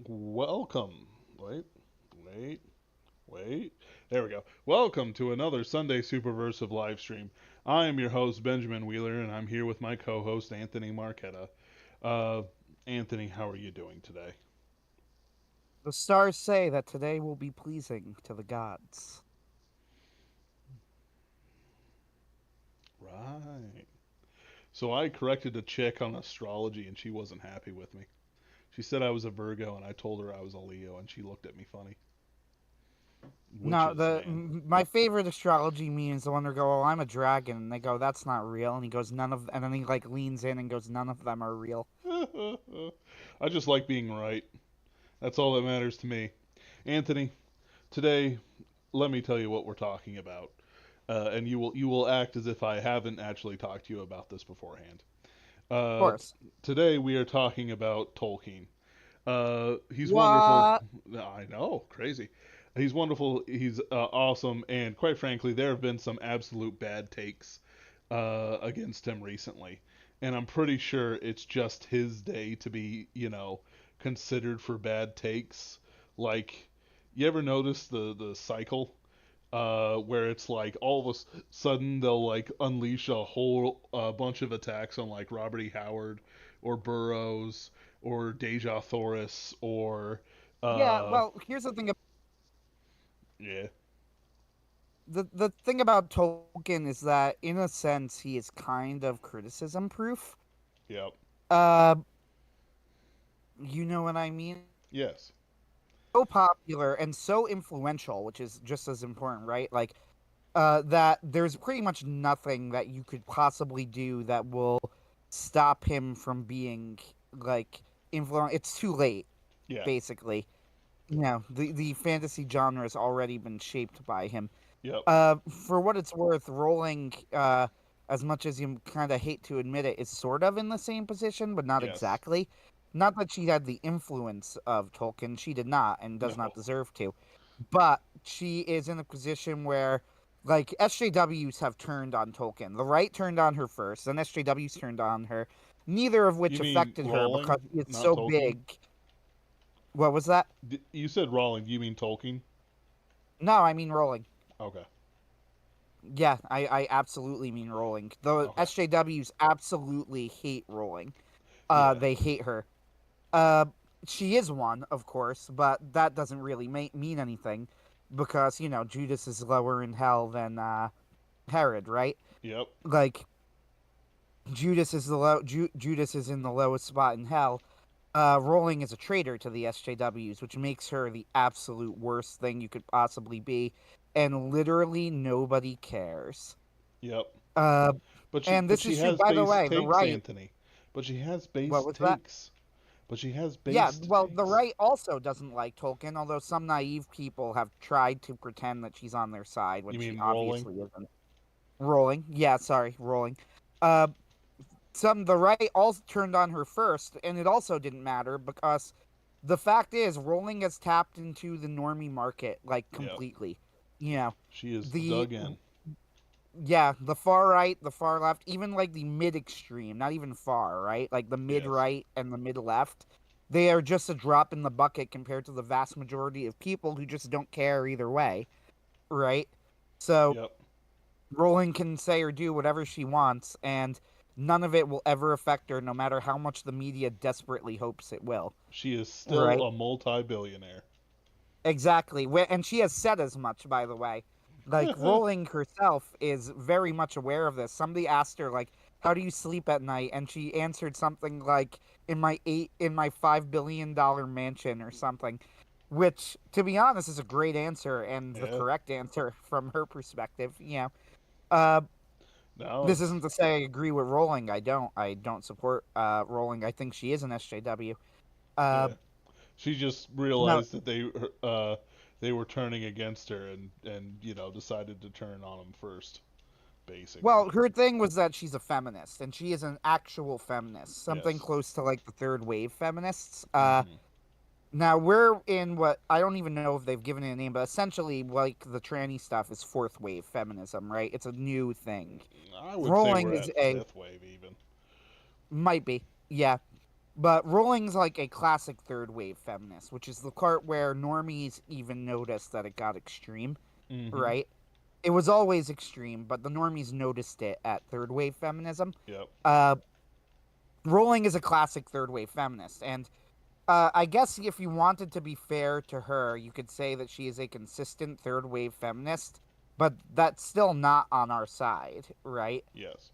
Welcome. Wait, wait, wait. There we go. Welcome to another Sunday Superversive live stream. I am your host, Benjamin Wheeler, and I'm here with my co host, Anthony Marquetta. Uh, Anthony, how are you doing today? The stars say that today will be pleasing to the gods. Right. So I corrected a chick on astrology, and she wasn't happy with me. She said I was a Virgo, and I told her I was a Leo, and she looked at me funny. Now, Witches, man. my favorite astrology meme is the one where go, "Oh, I'm a dragon," and they go, "That's not real," and he goes, "None of," and then he like leans in and goes, "None of them are real." I just like being right. That's all that matters to me. Anthony, today, let me tell you what we're talking about, and you will act as if I haven't actually talked to you about this beforehand. Of Uh, course. Today we are talking about Tolkien. He's wonderful. What? I know, crazy. He's wonderful. He's awesome, and quite frankly, there have been some absolute bad takes against him recently, and I'm pretty sure it's just his day to be, considered for bad takes. Like, you ever notice the cycle where it's like all of a sudden they'll like unleash a whole bunch of attacks on like Robert E. Howard or Burroughs or Deja Thoris or Yeah. uh, Well, here's the thing. yeah, The thing about Tolkien is that, in a sense, he is kind of criticism proof. yep, Uh, you know what I mean? yes, So popular and so influential, which is just as important, right? Like, that there's pretty much nothing that you could possibly do that will stop him from being like influential. It's too late, yeah, basically. You know, the fantasy genre has already been shaped by him. yep, For what it's worth, Rowling, as much as you kind of hate to admit it, is sort of in the same position, but not yes, exactly. Not that she had the influence of Tolkien, she did not, and does not no, deserve to. But she is in a position where, like, SJWs have turned on Tolkien. The right turned on her first, then SJWs turned on her. Neither of you which mean affected her because Rowling, she is not so Tolkien? big. What was that? You said Rowling, you mean Tolkien? No, I mean Rowling. Okay, Yeah, I absolutely mean Rowling. The okay, SJWs absolutely hate Rowling. yeah, They hate her. Uh, she is one, of course, but that doesn't really mean anything because Judas is lower in hell than Herod, right? yep, Like Judas is in the lowest spot in hell. Rowling is a traitor to the SJWs, which makes her the absolute worst thing you could possibly be, and literally nobody cares. yep. Uh, But she and but this she is true, has by the base way. The takes, right, Anthony. But she has what base was that? takes. But she has Yeah, base well, the takes. right also doesn't like Tolkien, although some naive people have tried to pretend that she's on their side when You she mean rolling? obviously isn't. Rolling, yeah, sorry, rolling. Uh, the right also turned on her first, and it also didn't matter because the fact is, Rolling has tapped into the normie market like Yep. completely. You know, She is the dug in. yeah, the far right, the far left, even like the mid extreme, not even far, right? Like the mid Yes. right and the mid left, they are just a drop in the bucket compared to the vast majority of people who just don't care either way, right? So Yep. Rowling can say or do whatever she wants, and none of it will ever affect her, no matter how much the media desperately hopes it will, She is still right? a multi-billionaire. Exactly. And she has said as much, by the way. Like, Rowling herself is very much aware of this. Somebody asked her, like, how do you sleep at night? And she answered something like, in my $5 billion mansion or something. Which, to be honest, is a great answer and the Yeah. correct answer from her perspective. Uh, No, this it's isn't to say I agree with Rowling. I don't. I don't support Rowling. I think she is an SJW. Uh, yeah. She just no, realized that they were turning against her and decided to turn on them first, basically. well, her thing was that she's a feminist, and she is an actual feminist, something Yes. close to like the third wave feminists. Mm-hmm. Now we're in what I don't even know if they've given it a name, but essentially, like the tranny stuff is fourth wave feminism, right? It's a new thing. I would say Rolling we're is at a fifth wave even. might be, yeah. But Rowling's like a classic third wave feminist, which is the part where normies even noticed that it got extreme, Mm-hmm. right? It was always extreme, but the normies noticed it at third wave feminism. Yep. Uh, Rowling is a classic third wave feminist, and I guess if you wanted to be fair to her, you could say that she is a consistent third wave feminist, but that's still not on our side, right? Yes.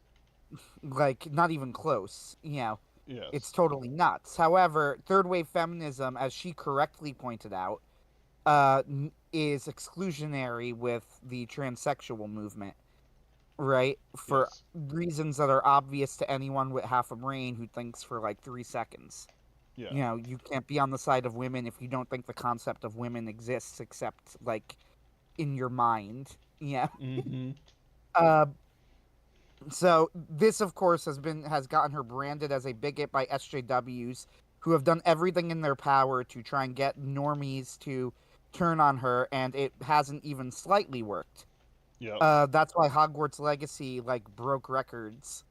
Like, not even close. It's Yes. totally nuts. However, third wave feminism, as she correctly pointed out, is exclusionary with the transsexual movement, right? For Yes. reasons that are obvious to anyone with half a brain who thinks for like 3 seconds. Yeah. You can't be on the side of women if you don't think the concept of women exists except like in your mind. Yeah. Mm-hmm. Uh, so this, of course, has gotten her branded as a bigot by SJWs who have done everything in their power to try and get normies to turn on her, and it hasn't even slightly worked. Yep. That's why Hogwarts Legacy like broke records,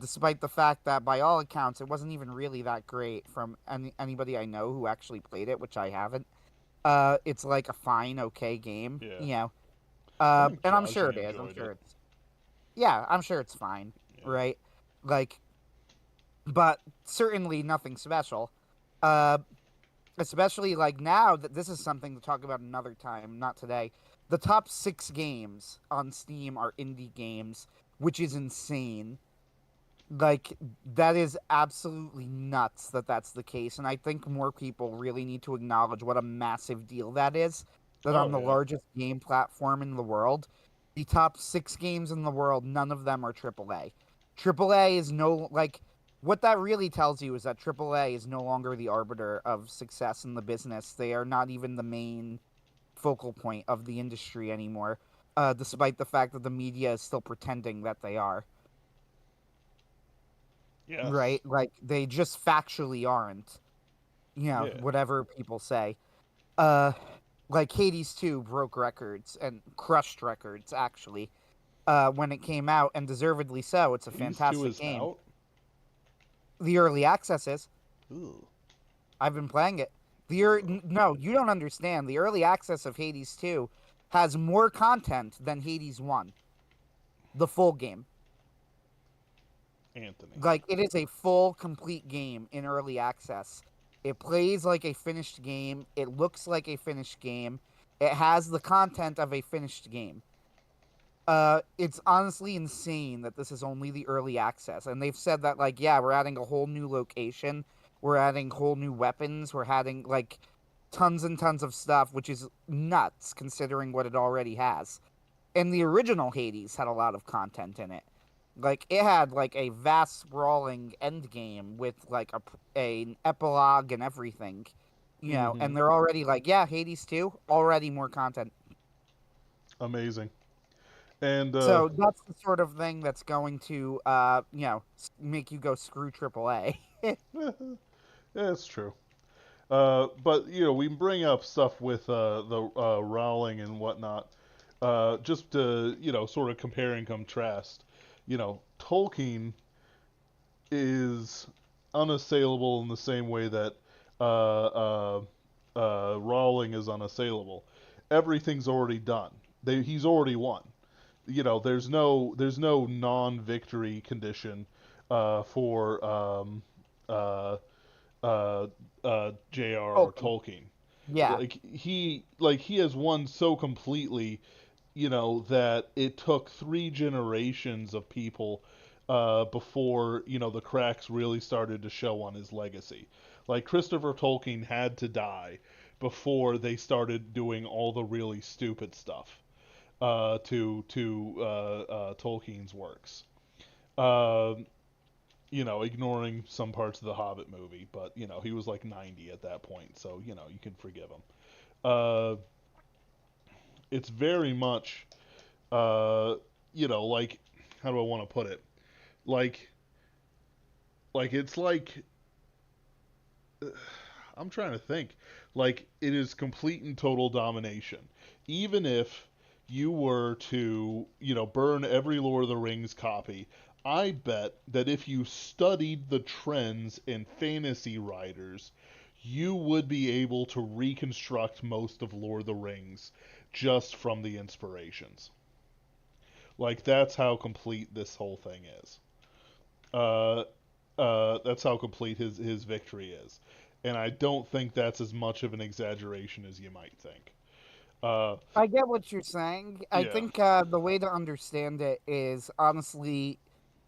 despite the fact that by all accounts it wasn't even really that great from anybody I know who actually played it, which I haven't. It's like a fine, okay game, Yeah. I think and I'm sure Jaji it is. I'm enjoyed sure it. it's yeah, I'm sure it's fine, Yeah. right? Like, but certainly nothing special. Uh, Especially like now that this is something to talk about another time, not today. The top 6 games on Steam are indie games, which is insane. Like, that is absolutely nuts that that's the case, and I think more people really need to acknowledge what a massive deal that is. That on Oh the yeah. largest game platform in the world, the top 6 games in the world, none of them are AAA. AAA is no like what that really tells you is that AAA is no longer the arbiter of success in the business. They are not even the main focal point of the industry anymore, despite the fact that the media is still pretending that they are. Yes. Right? Like they just factually aren't. Yeah. Whatever people say. Uh like Hades 2 broke records and crushed records actually. When it came out, and deservedly so. It's a Hades 2 fantastic is game. out. The early access is. Ooh. I've been playing it. Ugh. No, you don't understand. The early access of Hades 2 has more content than Hades 1, the full game. Anthony. Like it is a full complete game in early access. It plays like a finished game. It looks like a finished game. It has the content of a finished game. It's honestly insane that this is only the early access. And they've said that like, yeah, we're adding a whole new location, we're adding whole new weapons, we're adding like tons and tons of stuff, which is nuts considering what it already has. And the original Hades had a lot of content in it. Like it had like a vast sprawling end game with like an epilogue and everything. Mm-hmm. And they're already like, yeah, Hades 2, already more content. Amazing. And So that's the sort of thing that's going to make you go screw AAA. yeah, it's true. But we can bring up stuff with the Rowling and whatnot, just to sort of compare and contrast. Tolkien is unassailable in the same way that uh, uh, Rowling is unassailable. Everything's already done. He's already won. There's no non-victory condition for uh, J.R.R. Tolkien. Tolkien. Yeah. He has won so completely, that it took 3 generations of people before the cracks really started to show on his legacy. Like Christopher Tolkien had to die before they started doing all the really stupid stuff to Tolkien's works. Uh, ignoring some parts of the Hobbit movie, but he was like 90 at that point, so you can forgive him. Uh, it's very much, uh, like how do I want to put it? Like, it's like I'm trying to think. Like it is complete and total domination. Even if you were to, burn every Lord of the Rings copy, I bet that if you studied the trends in fantasy writers, you would be able to reconstruct most of Lord of the Rings just from the inspirations. Like that's how complete this whole thing is. Uh, that's how complete his victory is, and I don't think that's as much of an exaggeration as you might think. Uh, I get what you're saying. I yeah, think the way to understand it is honestly,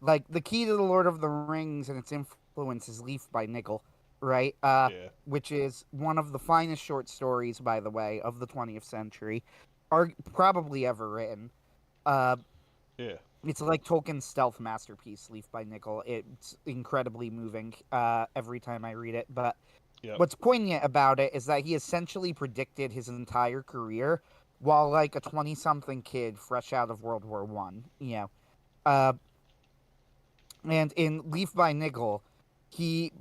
like the key to the Lord of the Rings and its influence is Leaf by Niggle, right? yeah, Which is one of the finest short stories, by the way, of the 20th century, are probably ever written. Uh, yeah, it's like Tolkien's stealth masterpiece, Leaf by Niggle. It's incredibly moving every time I read it, but yep, what's poignant about it is that he essentially predicted his entire career while like a 20 something kid fresh out of World War One, you know. Uh and in Leaf by Niggle, he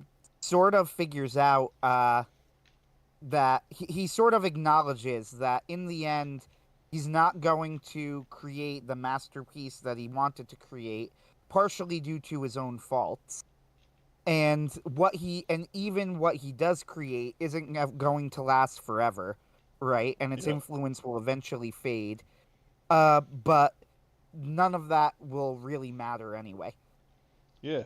sort of figures out that he sort of acknowledges that in the end he's not going to create the masterpiece that he wanted to create, partially due to his own faults, and even what he does create isn't going to last forever, right? And its yep, influence will eventually fade, but none of that will really matter anyway. yeah.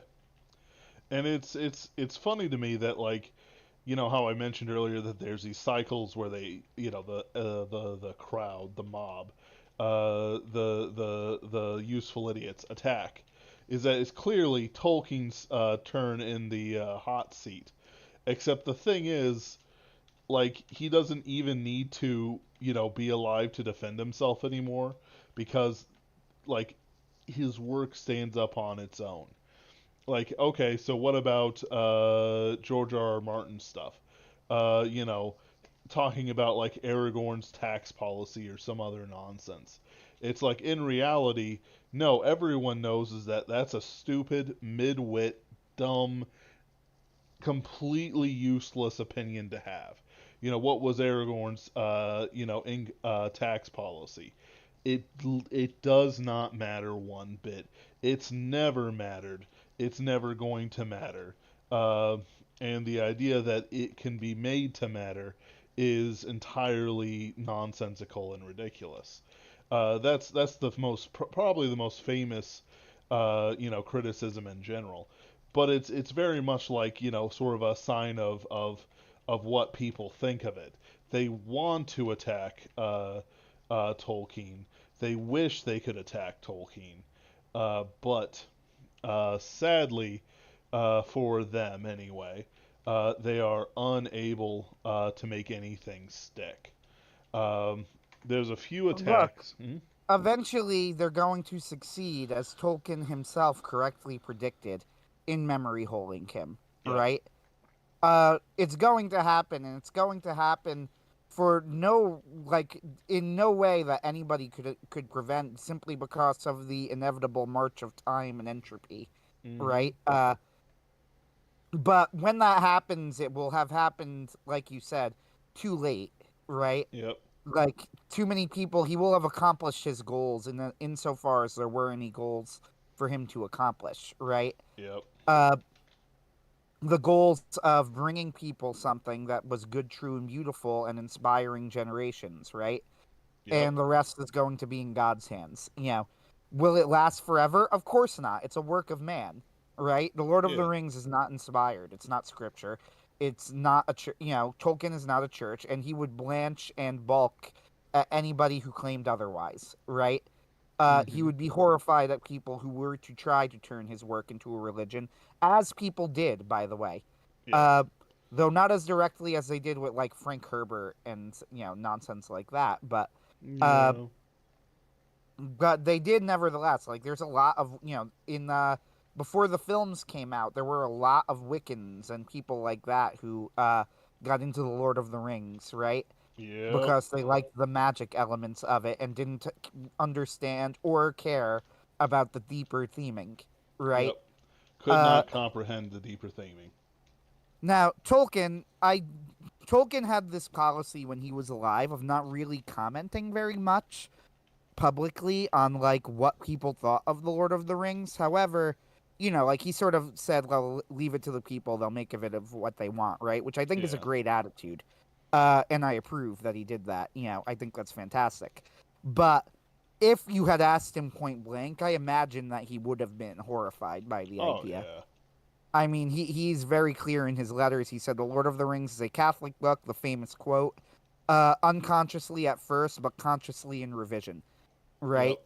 And it's funny to me that like how I mentioned earlier that there's these cycles where they the crowd, the mob, the useful idiots attack. Is that it's clearly Tolkien's turn in the hot seat. Except the thing is, like he doesn't even need to be alive to defend himself anymore because like his work stands up on its own. Like, okay, so what about George R. R. Martin stuff? You know, talking about like Aragorn's tax policy or some other nonsense. It's like in reality, no, everyone knows is that that's a stupid, mid-wit, dumb, completely useless opinion to have. What was Aragorn's tax policy? It it does not matter one bit. It's never mattered. It's never going to matter. Uh, and the idea that it can be made to matter is entirely nonsensical and ridiculous. That's the probably the most famous criticism in general. But it's very much like sort of a sign of what people think of it. They want to attack Tolkien. They wish they could attack Tolkien, but sadly, for them anyway, they are unable to make anything stick. Um, there's a few Look, attacks. Hmm? eventually they're going to succeed, as Tolkien himself correctly predicted in memory holding him, Yep. right? It's going to happen, and it's going to happen for in no way that anybody could prevent, simply because of the inevitable march of time and entropy, Hmm. right? But when that happens, it will have happened, like you said, too late, right? Yep. Like too many people, he will have accomplished his goals insofar as there were any goals for him to accomplish, right? Yep. Uh, the goals of bringing people something that was good, true, and beautiful and inspiring generations, right? Yep. And the rest is going to be in God's hands. Will it last forever? Of course not. It's a work of man, right? The Lord of the Yeah. Rings is not inspired. It's not scripture. It's not a church. Tolkien is not a church, and he would blanch and balk at anybody who claimed otherwise, right? He Hmm. would be horrified at people who were to try to turn his work into a religion, as people did, by the way. Yeah. Uh, though not as directly as they did with like Frank Herbert and nonsense like that, uh, Yeah. but they did nevertheless. Like there's a lot of in before the films came out, there were a lot of Wiccans and people like that who got into the Lord of the Rings, right? Yep. Because they liked the magic elements of it and didn't understand or care about the deeper theming, right? Yep. Could Uh, not comprehend the deeper theming. Now Tolkien had this policy when he was alive of not really commenting very much. publicly on like what people thought of the Lord of the Rings. However, like he sort of said, "Well, leave it to the people; they'll make of it of what they want," right? Which I think is a Yeah. great attitude, and I approve that he did that. I think that's fantastic. But if you had asked him point blank, I imagine that he would have been horrified by the Oh idea. yeah. I mean, he's very clear in his letters. He said, "The Lord of the Rings is a Catholic book." The famous quote, unconsciously at first, but consciously in revision, Yep. right?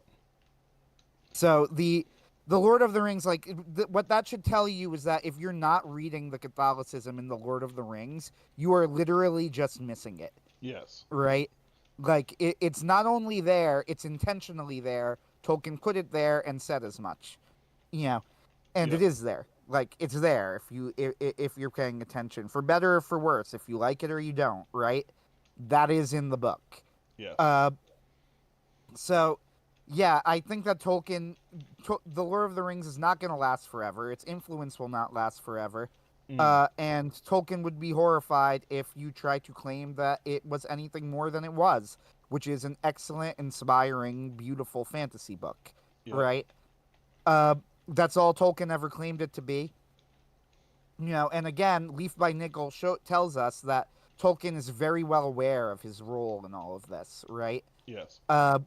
So the Lord of the Rings, like what that should tell you is that if you're not reading the Catholicism in the Lord of the Rings, you are literally just missing it, Yes. right? Like it's not only there, it's intentionally there. Tolkien put it there and said as much, you know, and it Yep. is there. Like it's there if you're paying attention, for better or for worse, if you like it or you don't, right? That is in the book. Yes. Uh, so, yeah, I think that The Lord of the Rings is not going to last forever. Its influence will not last forever. Mm. And Tolkien would be horrified if you try to claim that it was anything more than it was, which is an excellent, inspiring, beautiful fantasy book, Yep. right? Uh, that's all Tolkien ever claimed it to be. And again, Leaf by Nickel tells us that Tolkien is very well aware of his role in all of this, right? Yes. Uh,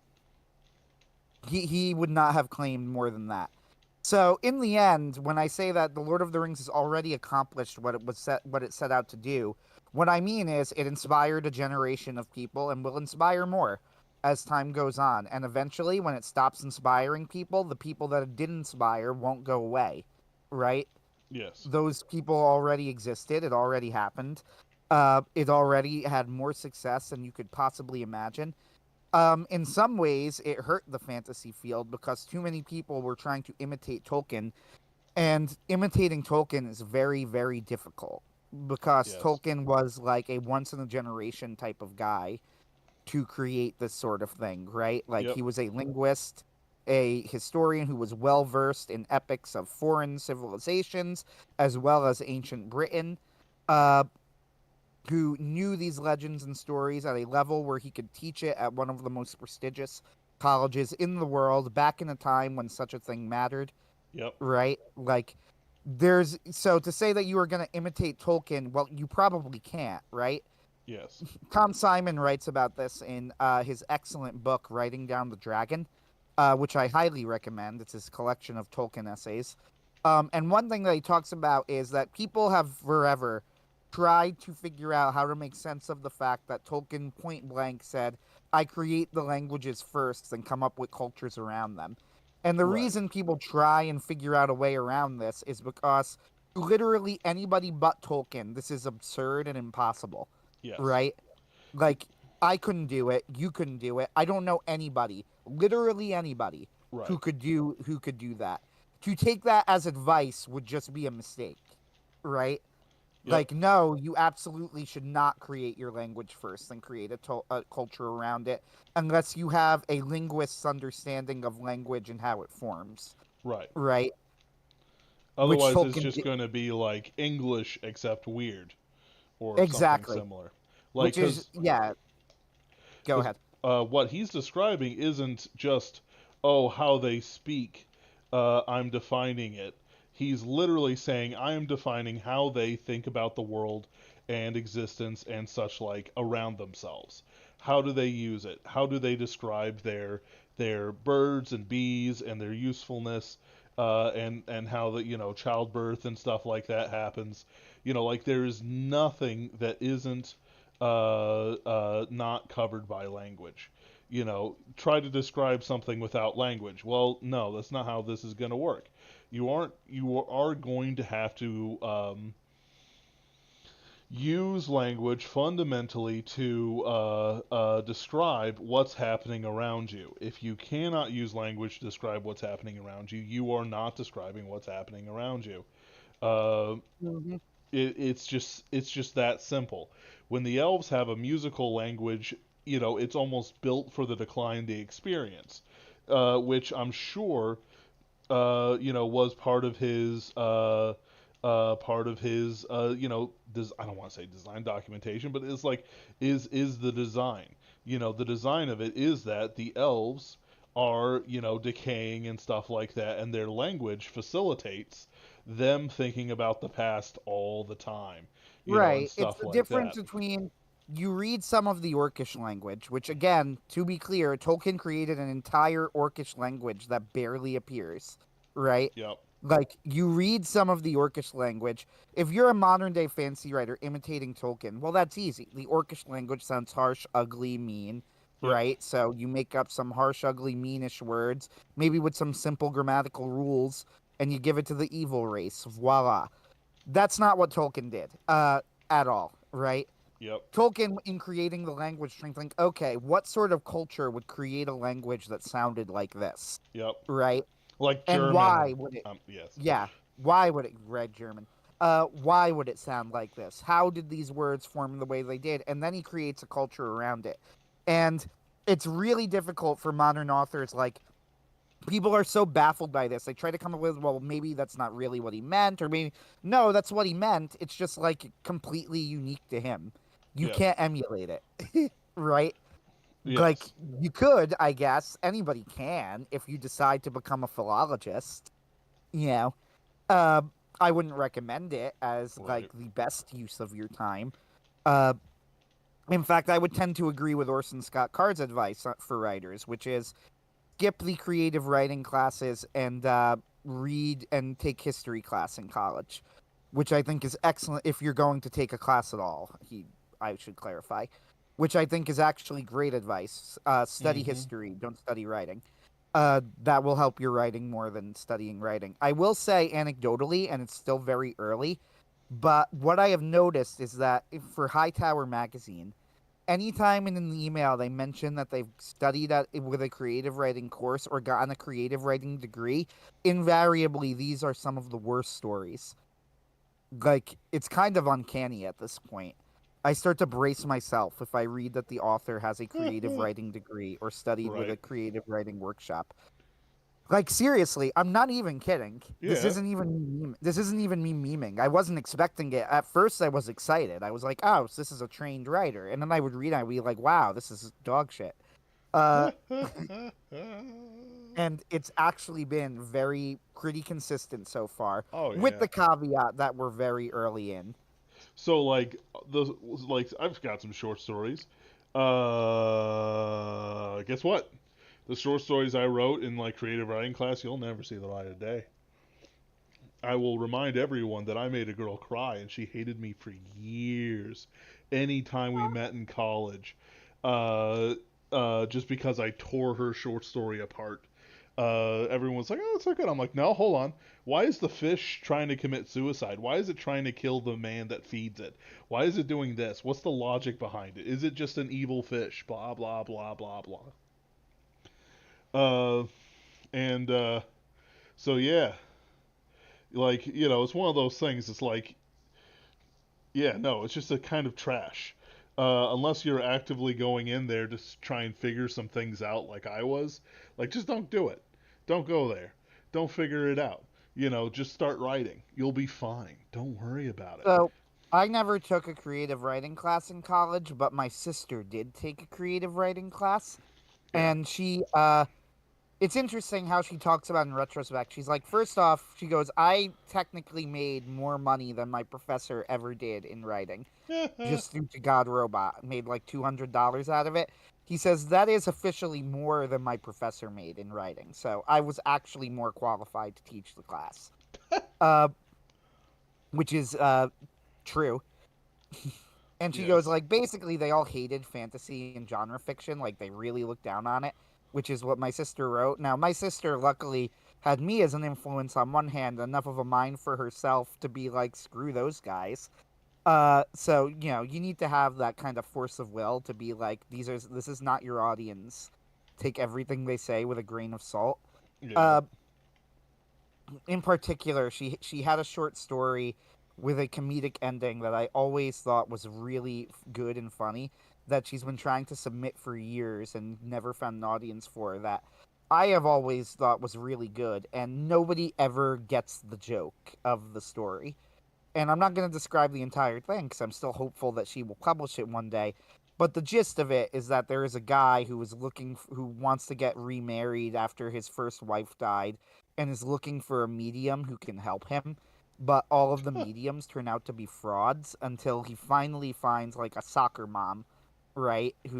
he would not have claimed more than that. So in the end, when I say that the Lord of the Rings has already accomplished what it set out to do, what I mean is it inspired a generation of people and will inspire more as time goes on. And eventually, when it stops inspiring people, the people that it did inspire won't go away, right? Yes. Those people already existed. It already happened. It already had more success than you could possibly imagine. In some ways, it hurt the fantasy field because too many people were trying to imitate Tolkien, and imitating Tolkien is very, very difficult because Yes. Tolkien was like a once in a generation type of guy to create this sort of thing, right? Like Yep. he was a linguist, a historian who was well versed in epics of foreign civilizations as well as ancient Britain. Uh, who knew these legends and stories at a level where he could teach it at one of the most prestigious colleges in the world back in a time when such a thing mattered, Yep. right? Like, to say that you are going to imitate Tolkien, well, you probably can't, right? Yes. Tom Simon writes about this in his excellent book, Writing Down the Dragon, which I highly recommend. It's his collection of Tolkien essays. And one thing that he talks about is that people have forever tried to figure out how to make sense of the fact that Tolkien point blank said, I create the languages first and come up with cultures around them. And the Right. reason people try and figure out a way around this is because literally anybody but Tolkien, this is absurd and impossible, Yes. right? Like, I couldn't do it. You couldn't do it. I don't know anybody, literally anybody, Right. who could do that. To take that as advice would just be a mistake, right? Yep. Like, no, you absolutely should not create your language first and create a culture around it unless you have a linguist's understanding of language and how it forms, Right. right? Which Otherwise, it's Tolkien just going to be like English except weird or something exactly, similar. Like, which is yeah. Go because ahead. what he's describing isn't just, oh, how they speak, I'm defining it. He's literally saying, I am defining how they think about the world and existence and such like around themselves. How do they use it? How do they describe their birds and bees and their usefulness, and how the childbirth and stuff like that happens. Like there is nothing that isn't not covered by language. Try to describe something without language. Well, no, that's not how this is going to work. You are going to have to use language fundamentally to describe what's happening around you. If you cannot use language to describe what's happening around you, you are not describing what's happening around you. Uh, Mm-hmm. it's just that simple. When the elves have a musical language, it's almost built for the decline they experience, which I'm sure was part of his I don't want to say design documentation, but it's like is the design. The design of it is that the elves are, decaying and stuff like that, and their language facilitates them thinking about the past all the time, and Right. It's stuff the like difference that. between you read some of the Orcish language, which again, to be clear, Tolkien created an entire Orcish language that barely appears, right? Yep. Like you read some of the Orcish language. If you're a modern day fantasy writer imitating Tolkien, well, that's easy. The Orcish language sounds harsh, ugly, mean, Yep. right? So you make up some harsh, ugly, meanish words, maybe with some simple grammatical rules, and you give it to the evil race. Voila. That's not what Tolkien did at all, right? Yep. Tolkien, in creating the language, trying to think, okay, what sort of culture would create a language that sounded like this, Yep. right? Like And German. why would it? Yes. Yeah, why would it? Read German. Why would it sound like this? How did these words form the way they did? And then he creates a culture around it, and it's really difficult for modern authors like people are so baffled by this. They try to come up with, well, maybe that's not really what he meant, or maybe no, that's what he meant. It's just like completely unique to him. You Yes. can't emulate it, right? Like Yes. you could, I guess. Anybody can if you decide to become a philologist. You know, uh, I wouldn't recommend it as like Right. the best use of your time. Uh, in fact, I would tend to agree with Orson Scott Card's advice for writers, which is skip the creative writing classes and read and take history class in college, which I think is excellent if you're going to take a class at all. I should clarify, which I think is actually great advice. Study Mm-hmm. history, don't study writing. That will help your writing more than studying writing. I will say anecdotally, and it's still very early, but what I have noticed is that for Hightower magazine, anytime in an email they mention that they've studied with a creative writing course or gotten a creative writing degree, invariably these are some of the worst stories. Like it's kind of uncanny at this point. I start to brace myself if I read that the author has a creative writing degree or studied with a Right. creative writing workshop. Like seriously, I'm not even kidding. Yeah. This isn't even me memeing. I wasn't expecting it. At first I was excited. I was like, "Oh, so this is a trained writer." And then I would read it, I'd be like, "Wow, this is dog shit." Uh and it's actually been very pretty consistent so far, Oh with yeah. the caveat that we're very early in. So like I've got some short stories. Guess what? The short stories I wrote in like creative writing class, you'll never see the light of day. I will remind everyone that I made a girl cry and she hated me for years. Anytime we met in college, uh, just because I tore her short story apart. Everyone's like, "Oh, it's so good." I'm like, "No, hold on. Why is the fish trying to commit suicide? Why is it trying to kill the man that feeds it? Why is it doing this? What's the logic behind it? Is it just an evil fish? Blah blah blah blah blah." Uh, and so yeah, like it's one of those things. It's like, yeah, no, it's just a kind of trash. Unless you're actively going in there to try and figure some things out, like I was, like just don't do it. Don't go there. Don't figure it out. Just start writing. You'll be fine. Don't worry about it. So, I never took a creative writing class in college, but my sister did take a creative writing class, Yeah. and she it's interesting how she talks about in retrospect. She's like, first off, she goes, I technically made more money than my professor ever did in writing, just through to God Robot. Made like $200 out of it. He says that is officially more than my professor made in writing. So I was actually more qualified to teach the class, uh, which is true. And she goes Yes. like, basically, they all hated fantasy and genre fiction. Like they really looked down on it, which is what my sister wrote. Now, my sister luckily had me as an influence on one hand, enough of a mind for herself to be like, screw those guys. So you need to have that kind of force of will to be like, this is not your audience. Take everything they say with a grain of salt. Yeah. Uh, in particular, she had a short story with a comedic ending that I always thought was really good and funny that she's been trying to submit for years and never found an audience for that I have always thought was really good, and nobody ever gets the joke of the story. And I'm not going to describe the entire thing because I'm still hopeful that she will publish it one day. But the gist of it is that there is a guy who wants to get remarried after his first wife died, and is looking for a medium who can help him. But all of the mediums turn out to be frauds until he finally finds like a soccer mom, right? But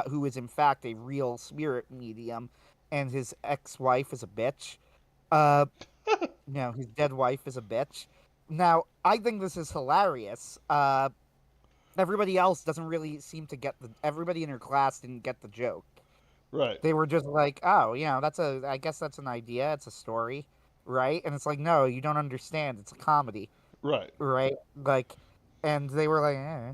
who is in fact a real spirit medium, and his ex-wife is a bitch. Uh, no, his dead wife is a bitch. Now, I think this is hilarious. Everybody else doesn't really seem to get everybody in her class didn't get the joke. Right. They were just like, oh, I guess that's an idea. It's a story, right? And it's like, no, you don't understand. It's a comedy, Right. right? Like, and they were like, eh.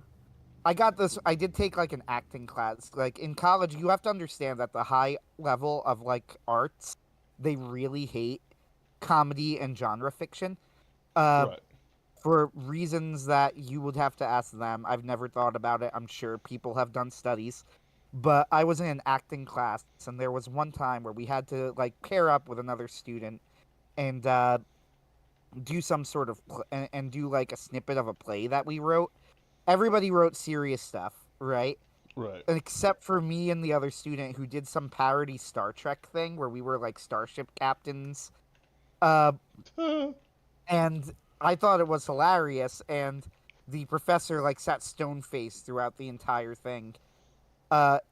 I did take like an acting class. Like in college, you have to understand that the high level of like arts, they really hate comedy and genre fiction. Uh, Right. for reasons that you would have to ask them. I've never thought about it. I'm sure people have done studies. But I was in an acting class, and there was one time where we had to like pair up with another student and do some sort of and do like a snippet of a play that we wrote. Everybody wrote serious stuff, right? Right. Except for me and the other student who did some parody Star Trek thing where we were like starship captains. Uh, and I thought it was hilarious, and the professor like sat stone faced throughout the entire thing.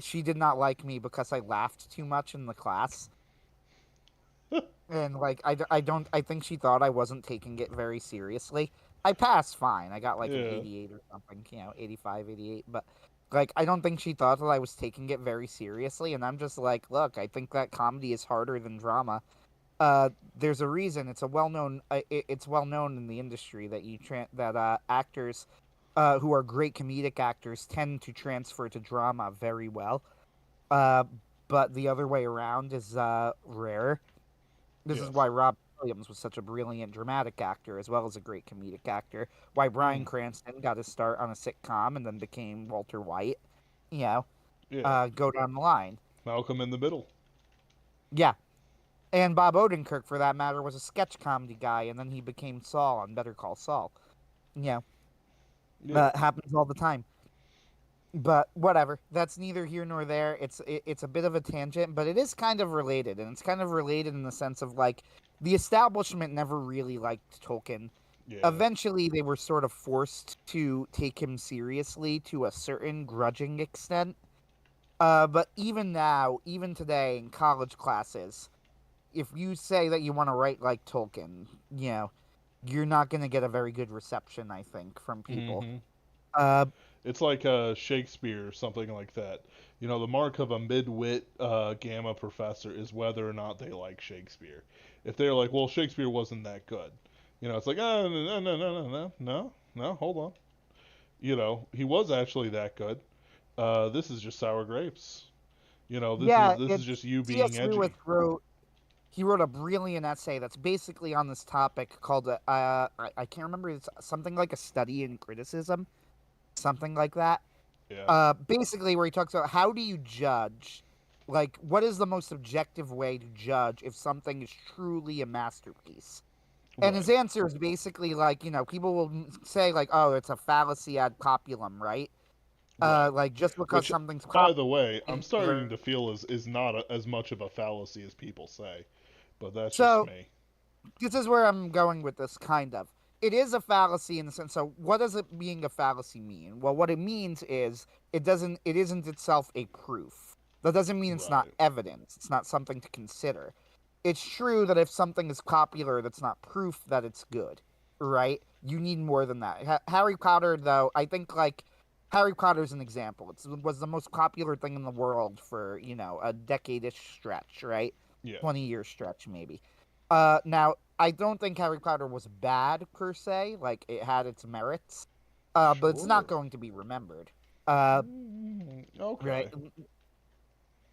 She did not like me because I laughed too much in the class, and like I think she thought I wasn't taking it very seriously. I passed fine. I got like an Yeah. 88 or something, 85, 88. But like I don't think she thought that I was taking it very seriously, and I'm just like, look, I think that comedy is harder than drama. There's a reason. It's well known in the industry that actors, who are great comedic actors, tend to transfer to drama very well. Uh, but the other way around is rare. This is Yes. why Rob Williams was such a brilliant dramatic actor as well as a great comedic actor. Why Bryan Mm. Cranston got his start on a sitcom and then became Walter White. You know, Yeah. go down the line. Malcolm in the Middle. Yeah, and Bob Odenkirk, for that matter, was a sketch comedy guy, and then he became Saul on Better Call Saul. Yeah, Yeah. that happens all the time. But whatever, that's neither here nor there. It's a bit of a tangent, but it is kind of related, and it's kind of related in the sense of like the establishment never really liked Tolkien. Yeah. Eventually, they were sort of forced to take him seriously to a certain grudging extent. But even now, even today in college classes, if you say that you want to write like Tolkien, you're not going to get a very good reception, I think, from people. Mm-hmm. Uh, It's like Shakespeare or something like that. You know, the mark of a mid-wit gamma professor is whether or not they like Shakespeare. If they're like, well, Shakespeare wasn't that good, it's like, oh, no, no, no, no, no, no, no, hold on. He was actually that good. This is just sour grapes. This is yeah, this is it's just you being C.S. Lewis edgy. wrote. He wrote a brilliant essay that's basically on this topic called I can't remember. It's something like a study in criticism, something like that. Yeah. Basically where he talks about how do you judge, like what is the most objective way to judge if something is truly a masterpiece. And his Right. answer is basically like, people will say like, oh, it's a fallacy ad populum, right? Right. Like just because Which, something's by the way, I'm starting popular. to feel is not as much of a fallacy as people say, but that's just So me. this is where I'm going with this, kind of. It is a fallacy in the sense. So, what does it being a fallacy mean? Well, what it means is it isn't itself a proof. That doesn't mean it's not Right. evidence. It's not something to consider. It's true that if something is popular, that's not proof that it's good, right? You need more than that. Harry Potter, though, I think like Harry Potter's an example. It was the most popular thing in the world for a decade-ish stretch, right? Yeah. 20-year stretch, maybe. Now I don't think Harry Potter was bad per se. Like it had its merits, but it's not Sure. going to be remembered. Uh, right? Okay.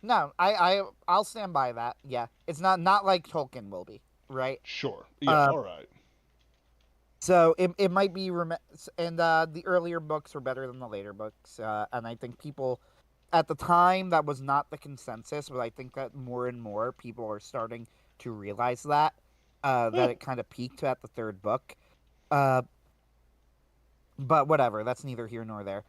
No, I'll stand by that. Yeah, it's not like Tolkien will be, right? Sure. Yeah. Uh, All right. so it might be and the earlier books were better than the later books, and I think people at the time that was not the consensus, but I think that more and more people are starting to realize that that it kind of peaked at the third book. Uh, but whatever, that's neither here nor there.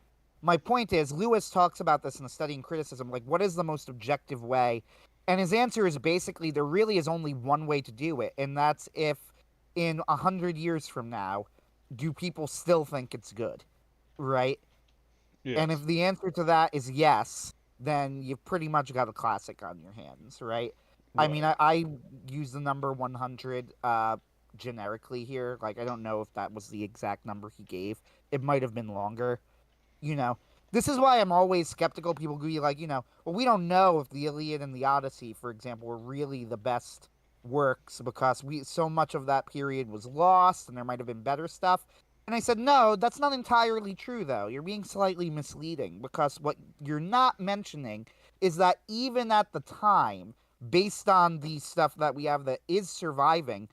my point is, Lewis talks about this in the Study in Criticism, like, what is the most objective way? And his answer is basically there really is only one way to do it, and that's if in 100 years from now, do people still think it's good, right? And if Yes. the answer to that is yes, then you've pretty much got a classic on your hands, right? I mean, Right. I use the number 100 generically here. Like, I don't know if that was the exact number he gave. It might have been longer. You know, this is why I'm always skeptical. People be like, well, we don't know if the Iliad and the Odyssey, for example, were really the best works because so much of that period was lost and there might have been better stuff. And I said, no, that's not entirely true, though. You're being slightly misleading because what you're not mentioning is that even at the time, based on the stuff that we have that is surviving,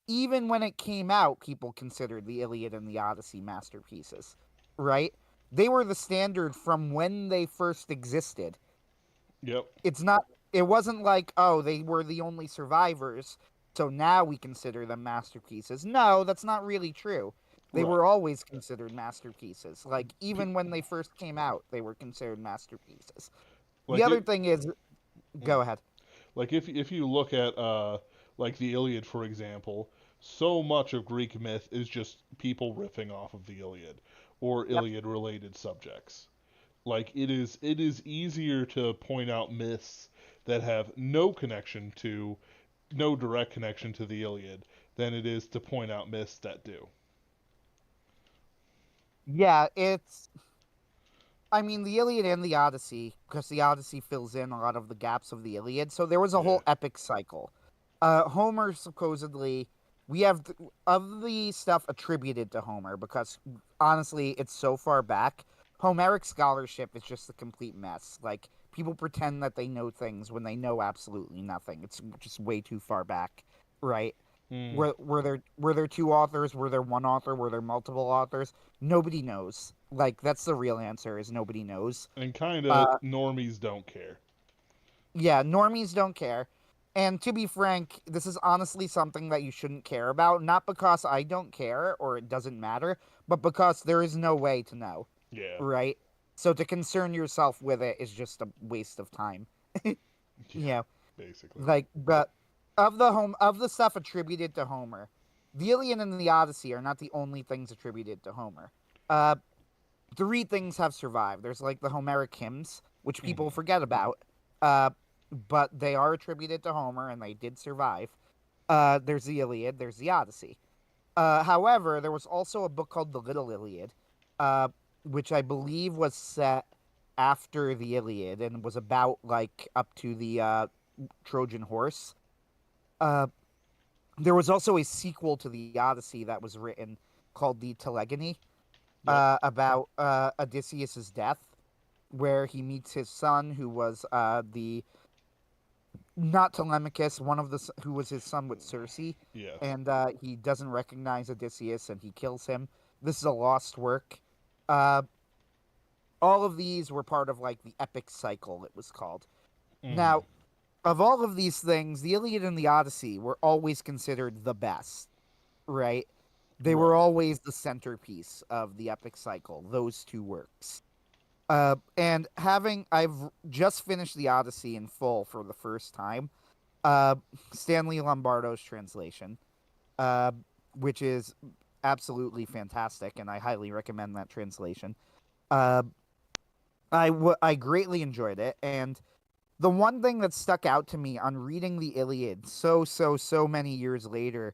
even when it came out, people considered the Iliad and the Odyssey masterpieces, right? They were the standard from when they first existed. Yep. It's not, it wasn't like, oh, they were the only survivors, so now we consider them masterpieces. No, that's not really true. They Right. were always considered masterpieces. Like, P- even when they first came out, they were considered masterpieces. The like other it. thing is, mm, go ahead. Like if you look at like the Iliad, for example, so much of Greek myth is just people riffing off of the Iliad or Yep. Iliad related subjects. Like it is easier to point out myths that have no direct connection to the Iliad than it is to point out myths that do. Yeah, I mean, the Iliad and the Odyssey, because the Odyssey fills in a lot of the gaps of the Iliad. So there was a Yeah. whole epic cycle. Homer supposedly, we have of the stuff attributed to Homer, because honestly, it's so far back. Homeric scholarship is just a complete mess. Like, people pretend that they know things when they know absolutely nothing. It's just way too far back, right? Mm. Were there two authors? Were there one author? Were there multiple authors? Nobody knows. Like, that's the real answer, is nobody knows. And kind of Uh normies don't care. yeah, normies don't care. And to be frank, this is honestly something that you shouldn't care about, not because I don't care or it doesn't matter, but because there is no way to know, Yeah. right? So to concern yourself with it is just a waste of time. Yeah. You know, Basically. like, but of the stuff attributed to Homer, the Iliad and the Odyssey are not the only things attributed to Homer. Uh, three things have survived. There's like the Homeric hymns, which people Hmm. forget about, uh, but they are attributed to Homer and they did survive. There's the Iliad. There's the Odyssey. However, there was also a book called the Little Iliad, uh, which I believe was set after the Iliad and was about like up to the Trojan horse. Uh, there was also a sequel to the Odyssey that was written called the Telegony, Yep. about Odysseus's death, where he meets his son, who was the not Telemachus, one of the who was his son with Circe, Yes. and he doesn't recognize Odysseus and he kills him. This is a lost work. Uh, all of these were part of like the epic cycle, it was called. Hmm. Now, of all of these things, the Iliad and the Odyssey were always considered the best, right? They were Right. always the centerpiece of the epic cycle, those two works. And I've just finished the Odyssey in full for the first time. Uh, Stanley Lombardo's translation, uh, which is absolutely fantastic, and I highly recommend that translation. Uh, I greatly enjoyed it, and the one thing that stuck out to me on reading the Iliad so many years later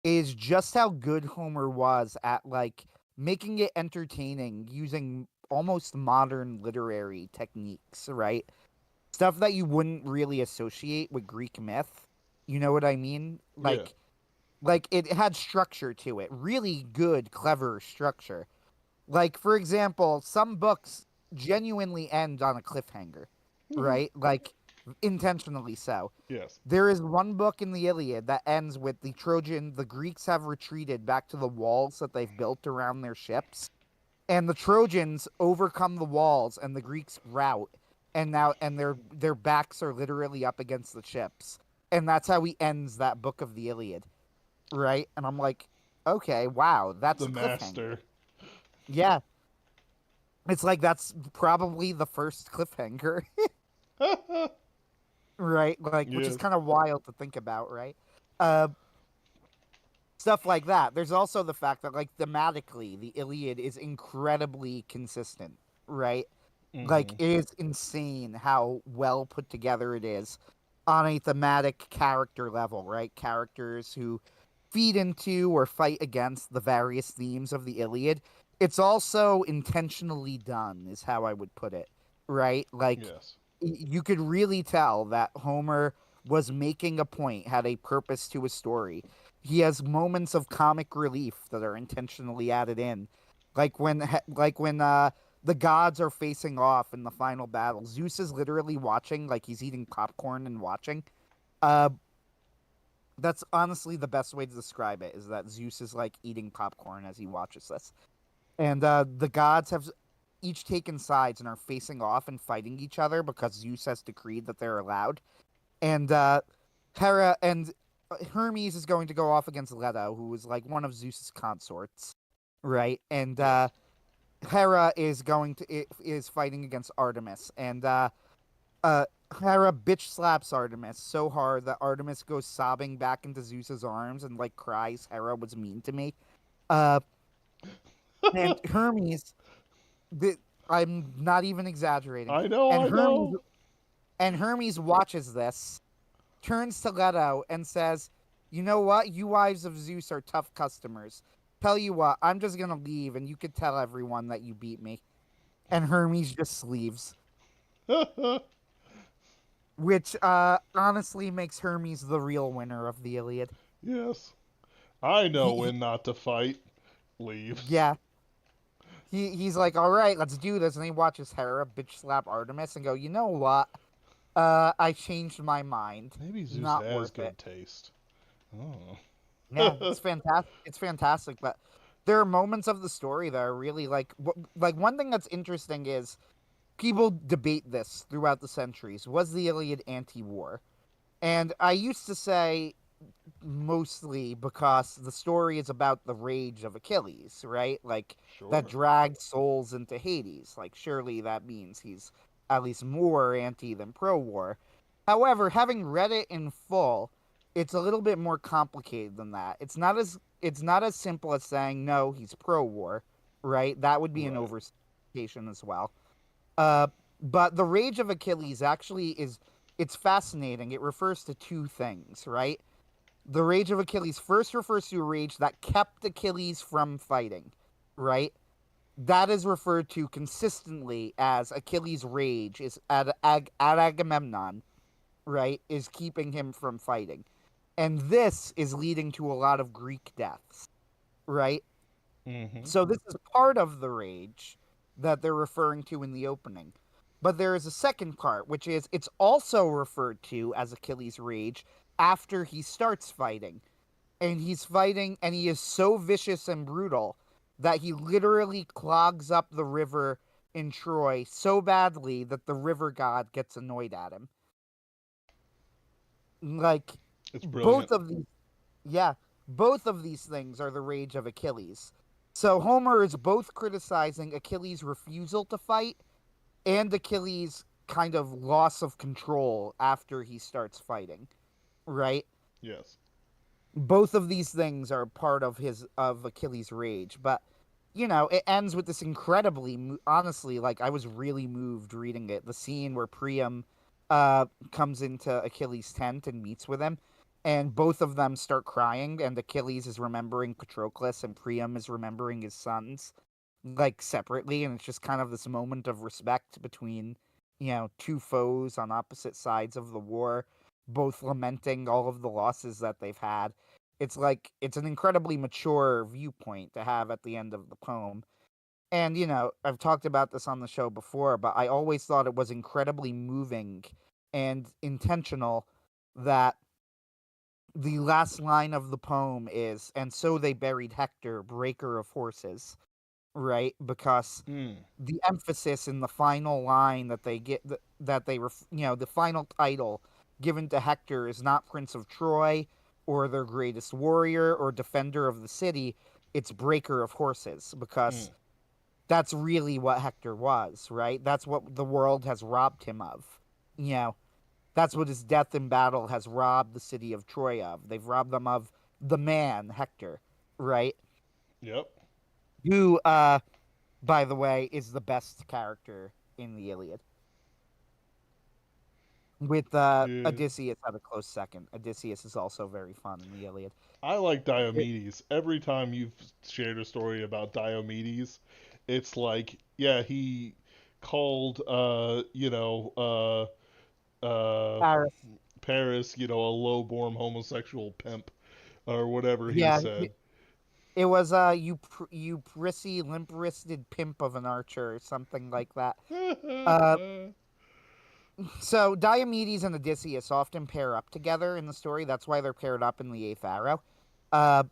is just how good Homer was at like making it entertaining using almost modern literary techniques, right? Stuff that you wouldn't really associate with Greek myth. You know what I mean? Yeah. Like it had structure to it, really good, clever structure. Like, for example, some books genuinely end on a cliffhanger, right? Like, intentionally so. Yes. There is one book in the Iliad that ends with the Greeks have retreated back to the walls that they've built around their ships, and the Trojans overcome the walls, and the Greeks rout, and their backs are literally up against the ships, and that's how he ends that book of the Iliad, right? And I'm like, okay, wow, that's The a cliffhanger. master. Yeah, It's like that's probably the first cliffhanger, right? Like, which is Yes. kind of wild to think about, right? Uh, Stuff like that. There's also the fact that, like, thematically, the Iliad is incredibly consistent, right? Like, Mm-hmm. it is insane how well put together it is on a thematic character level, right? Characters who feed into or fight against the various themes of the Iliad. It's also intentionally done, is how I would put it, right? Like, Yes. you could really tell that Homer was making a point, had a purpose to his story. He has moments of comic relief that are intentionally added in, like when the gods are facing off in the final battle. Zeus is literally watching, like he's eating popcorn and watching. Uh, that's honestly the best way to describe it. Is that Zeus is like eating popcorn as he watches this, and the gods have each taken sides and are facing off and fighting each other because Zeus has decreed that they're allowed. And Hera and Hermes is going to go off against Leto, who is like one of Zeus's consorts, right? And Yes. Hera is fighting against Artemis, and uh, Hera bitch slaps Artemis so hard that Artemis goes sobbing back into Zeus's arms and like cries, "Hera was mean to me." Uh, and Hermes, the, I'm not even exaggerating, I know. and I know. Hermes watches this, turns to Leto and says, "You know what? You wives of Zeus are tough customers. Tell you what, I'm just gonna leave, and you could tell everyone that you beat me." And Hermes just leaves, which honestly makes Hermes the real winner of the Iliad. Yes. I know He when not to fight. Leaves. yeah, he's like, "All right, let's do this," and he watches Hera bitch slap Artemis and go, "You know what? I changed my mind. Maybe Zeus Not has worth it." good taste. Oh. Yeah, it's fantastic. It's fantastic, but there are moments of the story that are really like one thing that's interesting is people debate this throughout the centuries. Was the Iliad anti-war? And I used to say mostly because the story is about the rage of Achilles, right? Like that Sure. dragged souls into Hades. Like surely that means he's at least more anti than pro-war. However, having read it in full, it's a little bit more complicated than that. It's not as simple as saying no, he's pro-war, right? That would be an Right. oversimplification as well. Uh, but the rage of Achilles actually is it's fascinating. It refers to two things, right? The rage of Achilles first refers to a rage that kept Achilles from fighting, right? That is referred to consistently as Achilles' rage is at Agamemnon, right? Is keeping him from fighting. And this is leading to a lot of Greek deaths, right? Mm-hmm. So this is part of the rage that they're referring to in the opening. But there is a second part, which is it's also referred to as Achilles' rage after he starts fighting. And he's fighting, and he is so vicious and brutal that he literally clogs up the river in Troy so badly that the river god gets annoyed at him. Like, It's both brilliant. of these Yeah, both of these things are the rage of Achilles. So Homer is both criticizing Achilles' refusal to fight and Achilles' kind of loss of control after he starts fighting, right? Yes. Both of these things are part of Achilles' rage, but it ends with this incredibly honestly, like I was really moved reading it. The scene where Priam comes into Achilles' tent and meets with him, and both of them start crying, and Achilles is remembering Patroclus and Priam is remembering his sons like separately, and it's just kind of this moment of respect between two foes on opposite sides of the war, both lamenting all of the losses that they've had. It's like it's an incredibly mature viewpoint to have at the end of the poem. And I've talked about this on the show before, but I always thought it was incredibly moving and intentional that the last line of the poem is, "And so they buried Hector, breaker of horses," right? Because Mm. the emphasis in the final line that they get that they the final title given to Hector is not Prince of Troy or their greatest warrior or defender of the city. It's breaker of horses because Mm. that's really what Hector was, right? That's what the world has robbed him of. You know, that's what his death in battle has robbed the city of Troy of. They've robbed them of the man, Hector, right? Yep. Who, by the way, is the best character in the Iliad. With Yeah. Odysseus at a close second. Odysseus is also very fun in the Iliad. I like It, Diomedes. Every time you've shared a story about Diomedes, it's like, yeah, he called, Paris. Paris, a low-born homosexual pimp or whatever he Yeah, said. it was you prissy limp-wristed pimp of an archer or something like that. Uh, so Diomedes and Odysseus often pair up together in the story. That's why they're paired up in the Eighth Arrow. Uh,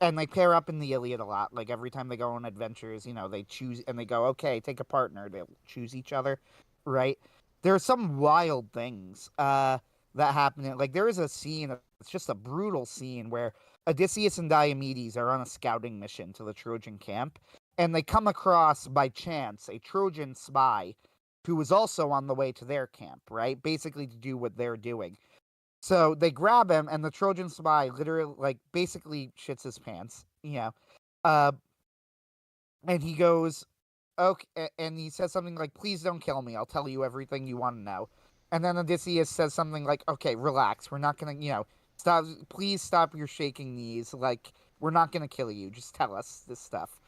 and they pair up in the Iliad a lot. Like every time they go on adventures, they choose and they go, okay, take a partner. They'll choose each other, right? There are some wild things that happen. Like there is a scene. It's just a brutal scene where Odysseus and Diomedes are on a scouting mission to the Trojan camp, and they come across by chance a Trojan spy who was also on the way to their camp, right? Basically to do what they're doing. So they grab him, and the Trojan spy literally, like, basically shits his pants, Uh, and he goes, okay, and he says something like, "Please don't kill me. I'll tell you everything you want to know." And then Odysseus says something like, "Okay, relax. We're not gonna, stop. Please stop your shaking knees. Like, we're not gonna kill you. Just tell us this stuff."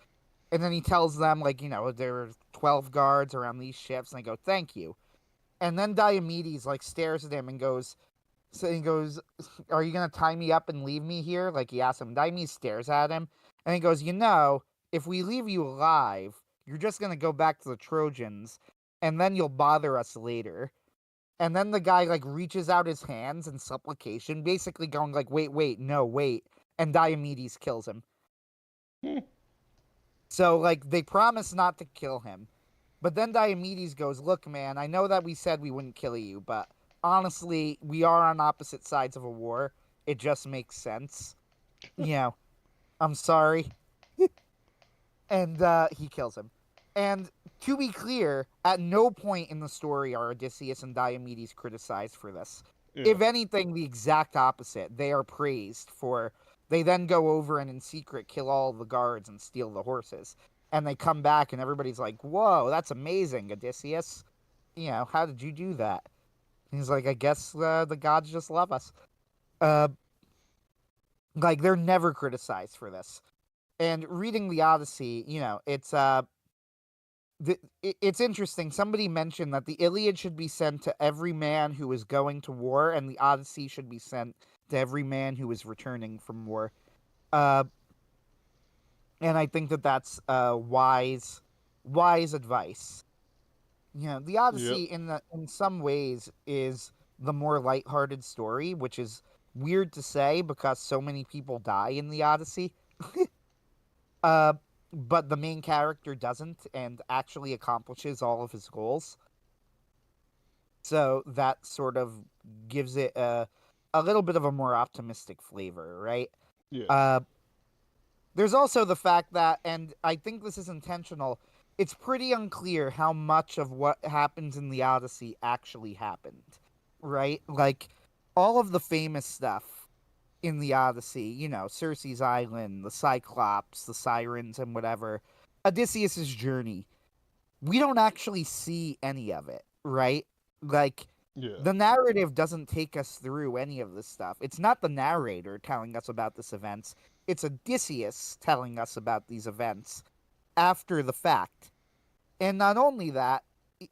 And then he tells them, like, there are 12 guards around these ships, and they go, "Thank you." And then Diomedes like stares at him and goes, so he goes, "Are you gonna tie me up and leave me here?" Like he asks him. Diomedes stares at him, and he goes, if we leave you alive, you're just gonna go back to the Trojans, and then you'll bother us later." And then the guy like reaches out his hands in supplication, basically going like, "Wait, wait, no, wait," and Diomedes kills him. So like they promise not to kill him, but then Diomedes goes, "Look, man, I know that we said we wouldn't kill you, but honestly, we are on opposite sides of a war. It just makes sense. You know, I'm sorry." And he kills him. And to be clear, at no point in the story are Odysseus and Diomedes criticized for this. Yeah. If anything, the exact opposite. They are praised for. They then go over and in secret kill all the guards and steal the horses. And they come back and everybody's like, "Whoa, that's amazing, Odysseus. How did you do that?" And he's like, "I guess the gods just love us." Uh, like they're never criticized for this. And reading the Odyssey, it's interesting. Somebody mentioned that the Iliad should be sent to every man who is going to war, and the Odyssey should be sent to every man who is returning from war. Uh, and I think that that's wise advice. The Yep. Odyssey in some ways is the more lighthearted story, which is weird to say because so many people die in the Odyssey. Uh, but the main character doesn't and actually accomplishes all of his goals. So that sort of gives it a little bit of a more optimistic flavor, right? Yeah. Uh, there's also the fact that, and I think this is intentional, it's pretty unclear how much of what happens in the Odyssey actually happened, right? Like, all of the famous stuff in the Odyssey, Circe's Island, the Cyclops, the Sirens, and whatever, Odysseus's journey, we don't actually see any of it, right? Like, Yeah. the narrative doesn't take us through any of this stuff. It's not the narrator telling us about this events. It's Odysseus telling us about these events after the fact. And not only that,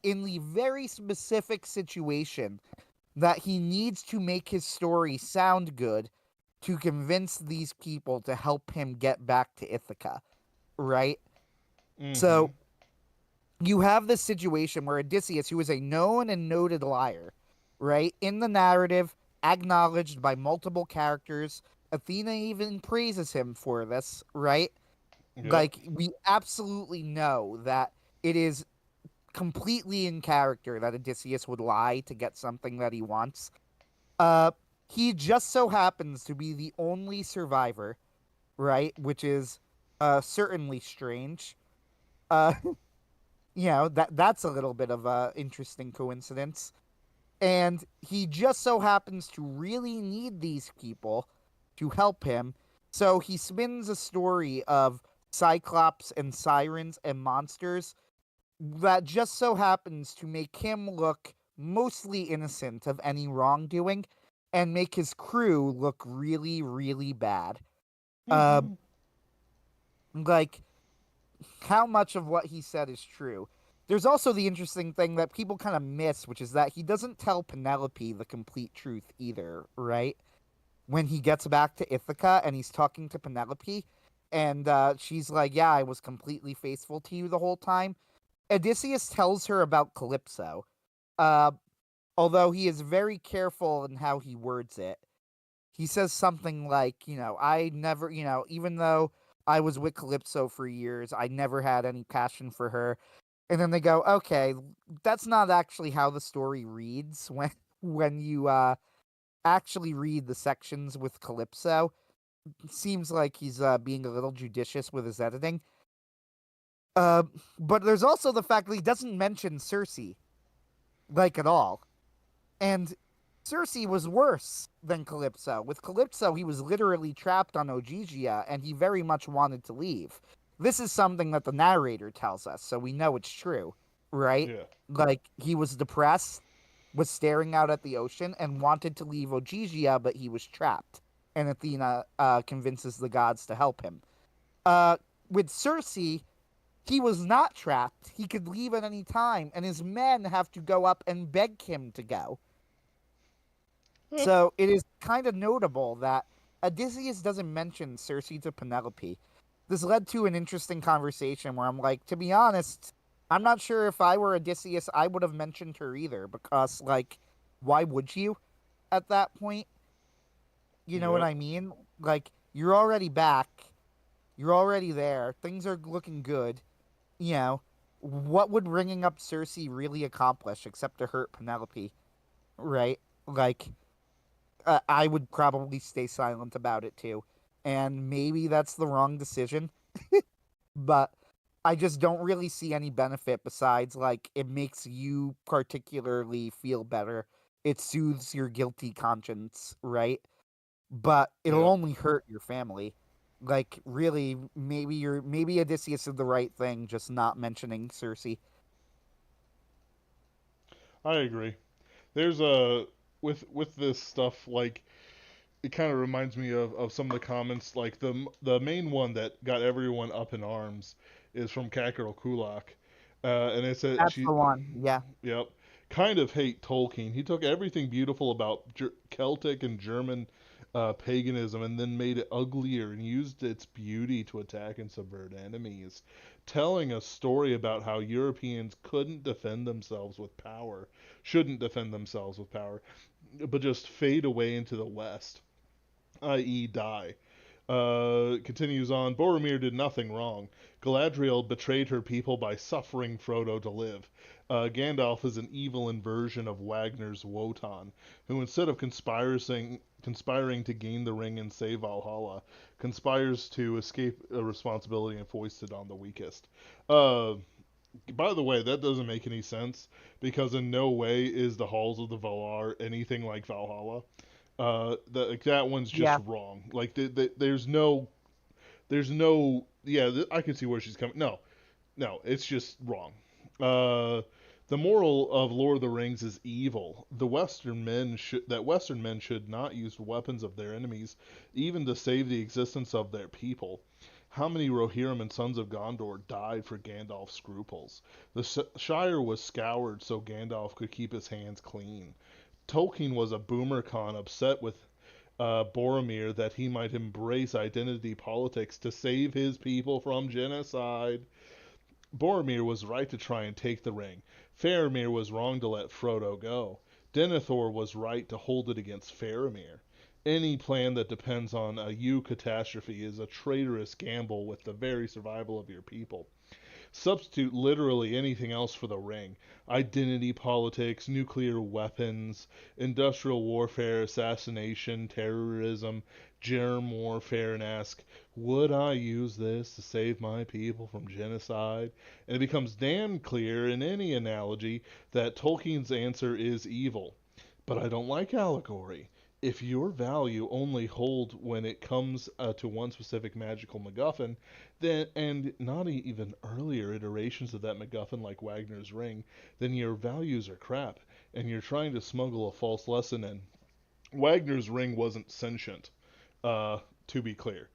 in the very specific situation that he needs to make his story sound good to convince these people to help him get back to Ithaca, right? Mm-hmm. So you have this situation where Odysseus, who is a known and noted liar, right, in the narrative, acknowledged by multiple characters, Athena even praises him for this, right? Yep. Like, we absolutely know that it is completely in character that Odysseus would lie to get something that he wants. Uh, he just so happens to be the only survivor, right? Which is certainly strange. Uh, that's a little bit of a interesting coincidence. And he just so happens to really need these people to help him. So he spins a story of Cyclops and sirens and monsters that just so happens to make him look mostly innocent of any wrongdoing and make his crew look really, really bad. Uh, like, how much of what he said is true? There's also the interesting thing that people kind of miss, which is that he doesn't tell Penelope the complete truth either, right? When he gets back to Ithaca and he's talking to Penelope, and she's like, "Yeah, I was completely faithful to you the whole time." Odysseus tells her about Calypso, uh, although he is very careful in how he words it. He says something like, I never, even though I was with Calypso for years, I never had any passion for her. And then they go, okay, that's not actually how the story reads when you actually read the sections with Calypso. It seems like he's being a little judicious with his editing. Uh, but there's also the fact that he doesn't mention Circe, like, at all. And Circe was worse than Calypso. With Calypso, he was literally trapped on Ogygia, and he very much wanted to leave. This is something that the narrator tells us, so we know it's true, right? Yeah. Like, he was depressed, was staring out at the ocean, and wanted to leave Ogygia, but he was trapped. And Athena convinces the gods to help him. Uh, with Circe, he was not trapped. He could leave at any time, and his men have to go up and beg him to go. Eh, So it is kind of notable that Odysseus doesn't mention Circe to Penelope. This led to an interesting conversation where I'm like, to be honest, I'm not sure if I were Odysseus, I would have mentioned her either because, like, why would you at that point? You know what yep. I mean? Like, you're already back, you're already there, things are looking good. You know, what would ringing up Circe really accomplish except to hurt Penelope, right? Like, I would probably stay silent about it too. And maybe that's the wrong decision, but I just don't really see any benefit besides, like, it makes you particularly feel better. It soothes your guilty conscience, right? But it'll Yep. only hurt your family. Like, really, maybe Odysseus did the right thing, just not mentioning Circe. I agree. There's a with this stuff like it kind of reminds me of some of the comments like the main one that got everyone up in arms is from Kakarot Kulak. And it said That's she the one. Yeah. yep, kind of hate Tolkien. He took everything beautiful about Celtic and German paganism and then made it uglier and used its beauty to attack and subvert enemies, telling a story about how Europeans couldn't defend themselves with power, shouldn't defend themselves with power, but just fade away into the West, i.e., die. Continues on, Boromir did nothing wrong. Galadriel betrayed her people by suffering Frodo to live. Gandalf is an evil inversion of Wagner's Wotan, who instead of conspiring to gain the ring and save Valhalla, conspires to escape a responsibility and foist it on the weakest. Uh, by the way, that doesn't make any sense because in no way is the halls of the Valar anything like Valhalla. That one's just Yeah. wrong. Like there's no, yeah, I can see where she's coming. No, no, it's just wrong. Uh, the moral of Lord of the Rings is evil. Western men should not use weapons of their enemies, even to save the existence of their people. How many Rohirrim and Sons of Gondor died for Gandalf's scruples? The Shire was scoured so Gandalf could keep his hands clean. Tolkien was a boomercon upset with Boromir that he might embrace identity politics to save his people from genocide. Boromir was right to try and take the ring. Faramir was wrong to let Frodo go. Denethor was right to hold it against Faramir. Any plan that depends on a you catastrophe is a traitorous gamble with the very survival of your people. Substitute literally anything else for the ring: identity politics, nuclear weapons, industrial warfare, assassination, terrorism, germ warfare, and ask, Would I use this to save my people from genocide? And it becomes damn clear in any analogy that Tolkien's answer is evil. But I don't like allegory. If your value only hold when it comes to one specific magical MacGuffin, then and not even earlier iterations of that MacGuffin like Wagner's Ring, then your values are crap, and you're trying to smuggle a false lesson in. Wagner's Ring wasn't sentient, uh, to be clear.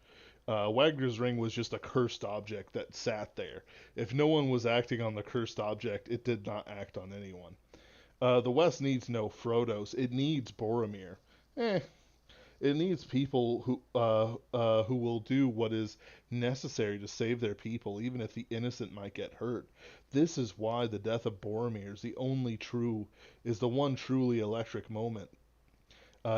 Wagner's Ring was just a cursed object that sat there. If no one was acting on the cursed object, it did not act on anyone. The West needs no Frodos. It needs Boromir. Eh, it needs people who will do what is necessary to save their people, even if the innocent might get hurt. This is why the death of Boromir is the one truly electric moment.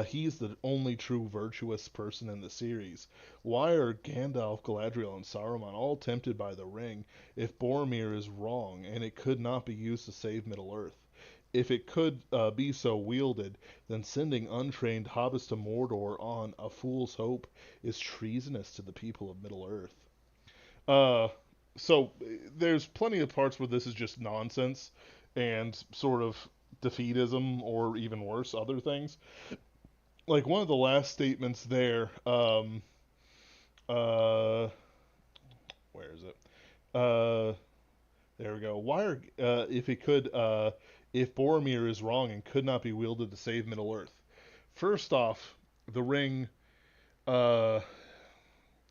He's the only true virtuous person in the series. Why are Gandalf, Galadriel, and Saruman all tempted by the ring if Boromir is wrong and it could not be used to save Middle Earth? If it could be so wielded, then sending untrained hobbits to Mordor on a fool's hope is treasonous to the people of Middle Earth. Uh, so there's plenty of parts where this is just nonsense and sort of defeatism or even worse, other things. Like one of the last statements there, uh, where is it? Uh, there we go. Why are if Boromir is wrong and could not be wielded to save Middle Earth? First off, the ring uh,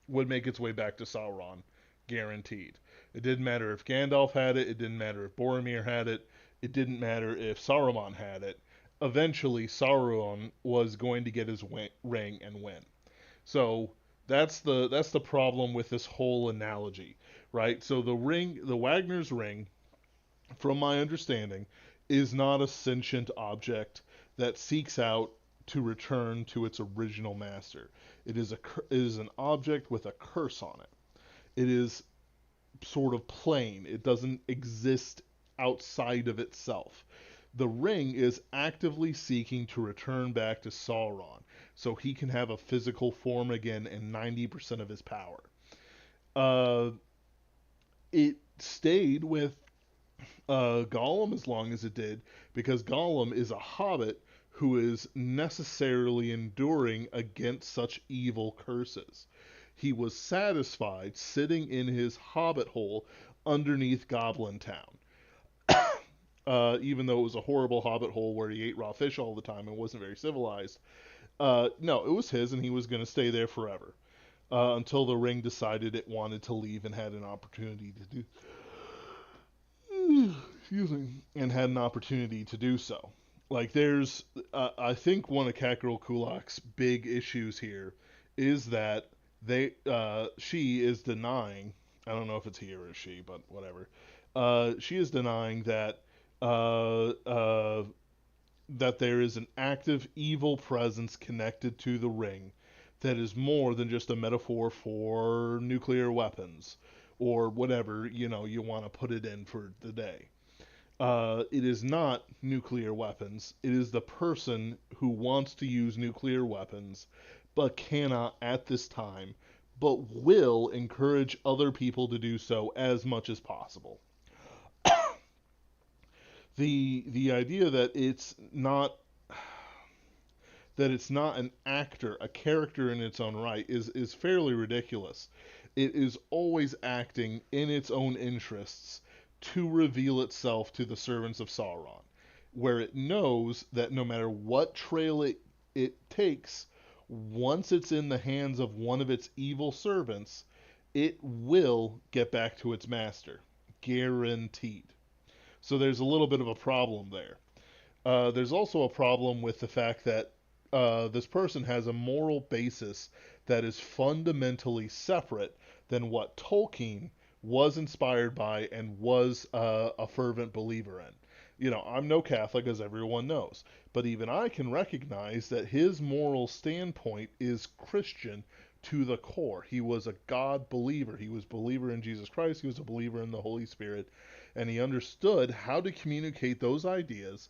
would make its way back to Sauron, guaranteed. It didn't matter if Gandalf had it. It didn't matter if Boromir had it. It didn't matter if Saruman had it. Eventually, Sauron was going to get his ring and win. So that's the problem with this whole analogy, right? So the Wagner's ring, from my understanding, is not a sentient object that seeks out to return to its original master. It is an object with a curse on it. It is sort of plain. It doesn't exist outside of itself. The ring is actively seeking to return back to Sauron so he can have a physical form again and 90% of his power. Uh, it stayed with Gollum as long as it did because Gollum is a hobbit who is necessarily enduring against such evil curses. He was satisfied sitting in his hobbit hole underneath Goblin Town. Even though it was a horrible hobbit hole where he ate raw fish all the time and wasn't very civilized. No, it was his, and he was going to stay there forever until the ring decided it wanted to leave and had an opportunity to do. Excuse me, and had an opportunity to do so. Like I think one of Kakarot Kulak's big issues here is that she is denying. I don't know if it's he or she, but whatever. She is denying uh, uh, that there is an active evil presence connected to the ring that is more than just a metaphor for nuclear weapons or whatever you want to put it in for the day. It is not nuclear weapons. It is the person who wants to use nuclear weapons but cannot at this time, but will encourage other people to do so as much as possible. The idea that it's not an actor, a character in its own right, is fairly ridiculous. It is always acting in its own interests to reveal itself to the servants of Sauron, where it knows that no matter what trail it takes, once it's in the hands of one of its evil servants, it will get back to its master. Guaranteed. So there's a little bit of a problem there. There's also a problem with the fact that this person has a moral basis that is fundamentally separate than what Tolkien was inspired by and was a fervent believer in. I'm no Catholic, as everyone knows, but even I can recognize that his moral standpoint is Christian to the core. He was a God believer. He was a believer in Jesus Christ. He was a believer in the Holy Spirit, and he understood how to communicate those ideas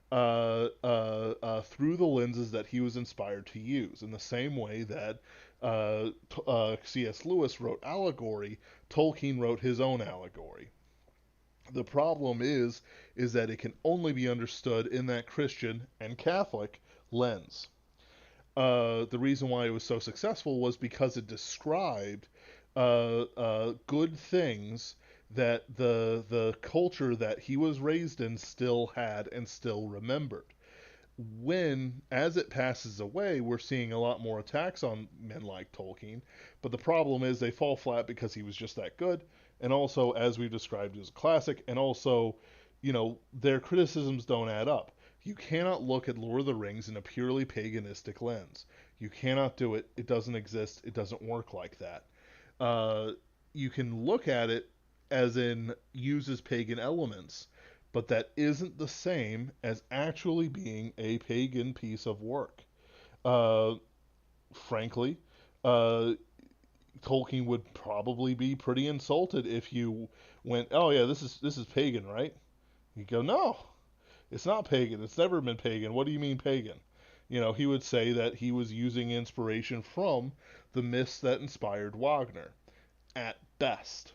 through the lenses that he was inspired to use, in the same way that C.S. Lewis wrote allegory. Tolkien wrote his own allegory. The problem is that it can only be understood in that Christian and Catholic lens. The reason why it was so successful was because it described good things that the culture that he was raised in still had and still remembered. When, as it passes away, we're seeing a lot more attacks on men like Tolkien, but the problem is they fall flat because he was just that good, and also, as we've described, as a classic, and also, their criticisms don't add up. You cannot look at Lord of the Rings in a purely paganistic lens. You cannot do it. It doesn't exist. It doesn't work like that. Uh, you can look at it as in uses pagan elements, but that isn't the same as actually being a pagan piece of work. Uh, Frankly, uh, Tolkien would probably be pretty insulted if you went, "Oh yeah, this is pagan, right?" You go, "No, it's not pagan. It's never been pagan. What do you mean pagan?" He would say that he was using inspiration from the myths that inspired Wagner. At best,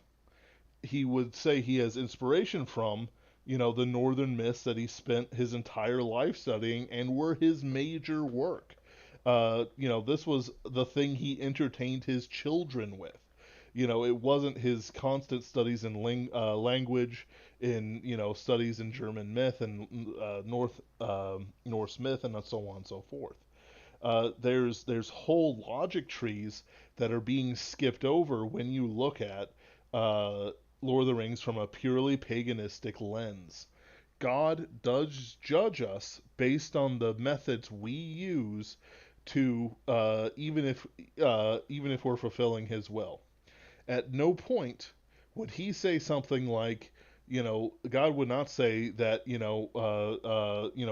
he would say he has inspiration from, the northern myths that he spent his entire life studying and were his major work. This was the thing he entertained his children with. It wasn't his constant studies in language, in studies in German myth and Norse myth, and so on and so forth. There's whole logic trees that are being skipped over when you look at uh, Lord of the Rings from a purely paganistic lens. God does judge us based on the methods we use to even if we're fulfilling His will. At no point would He say something like, God would not say that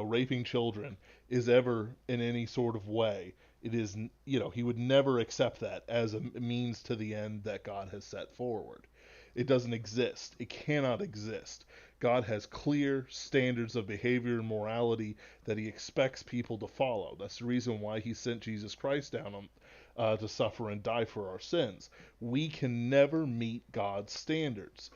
raping children is ever in any sort of way. It is, He would never accept that as a means to the end that God has set forward. It doesn't exist. It cannot exist. God has clear standards of behavior and morality that He expects people to follow. That's the reason why He sent Jesus Christ down to suffer and die for our sins. We can never meet God's standards,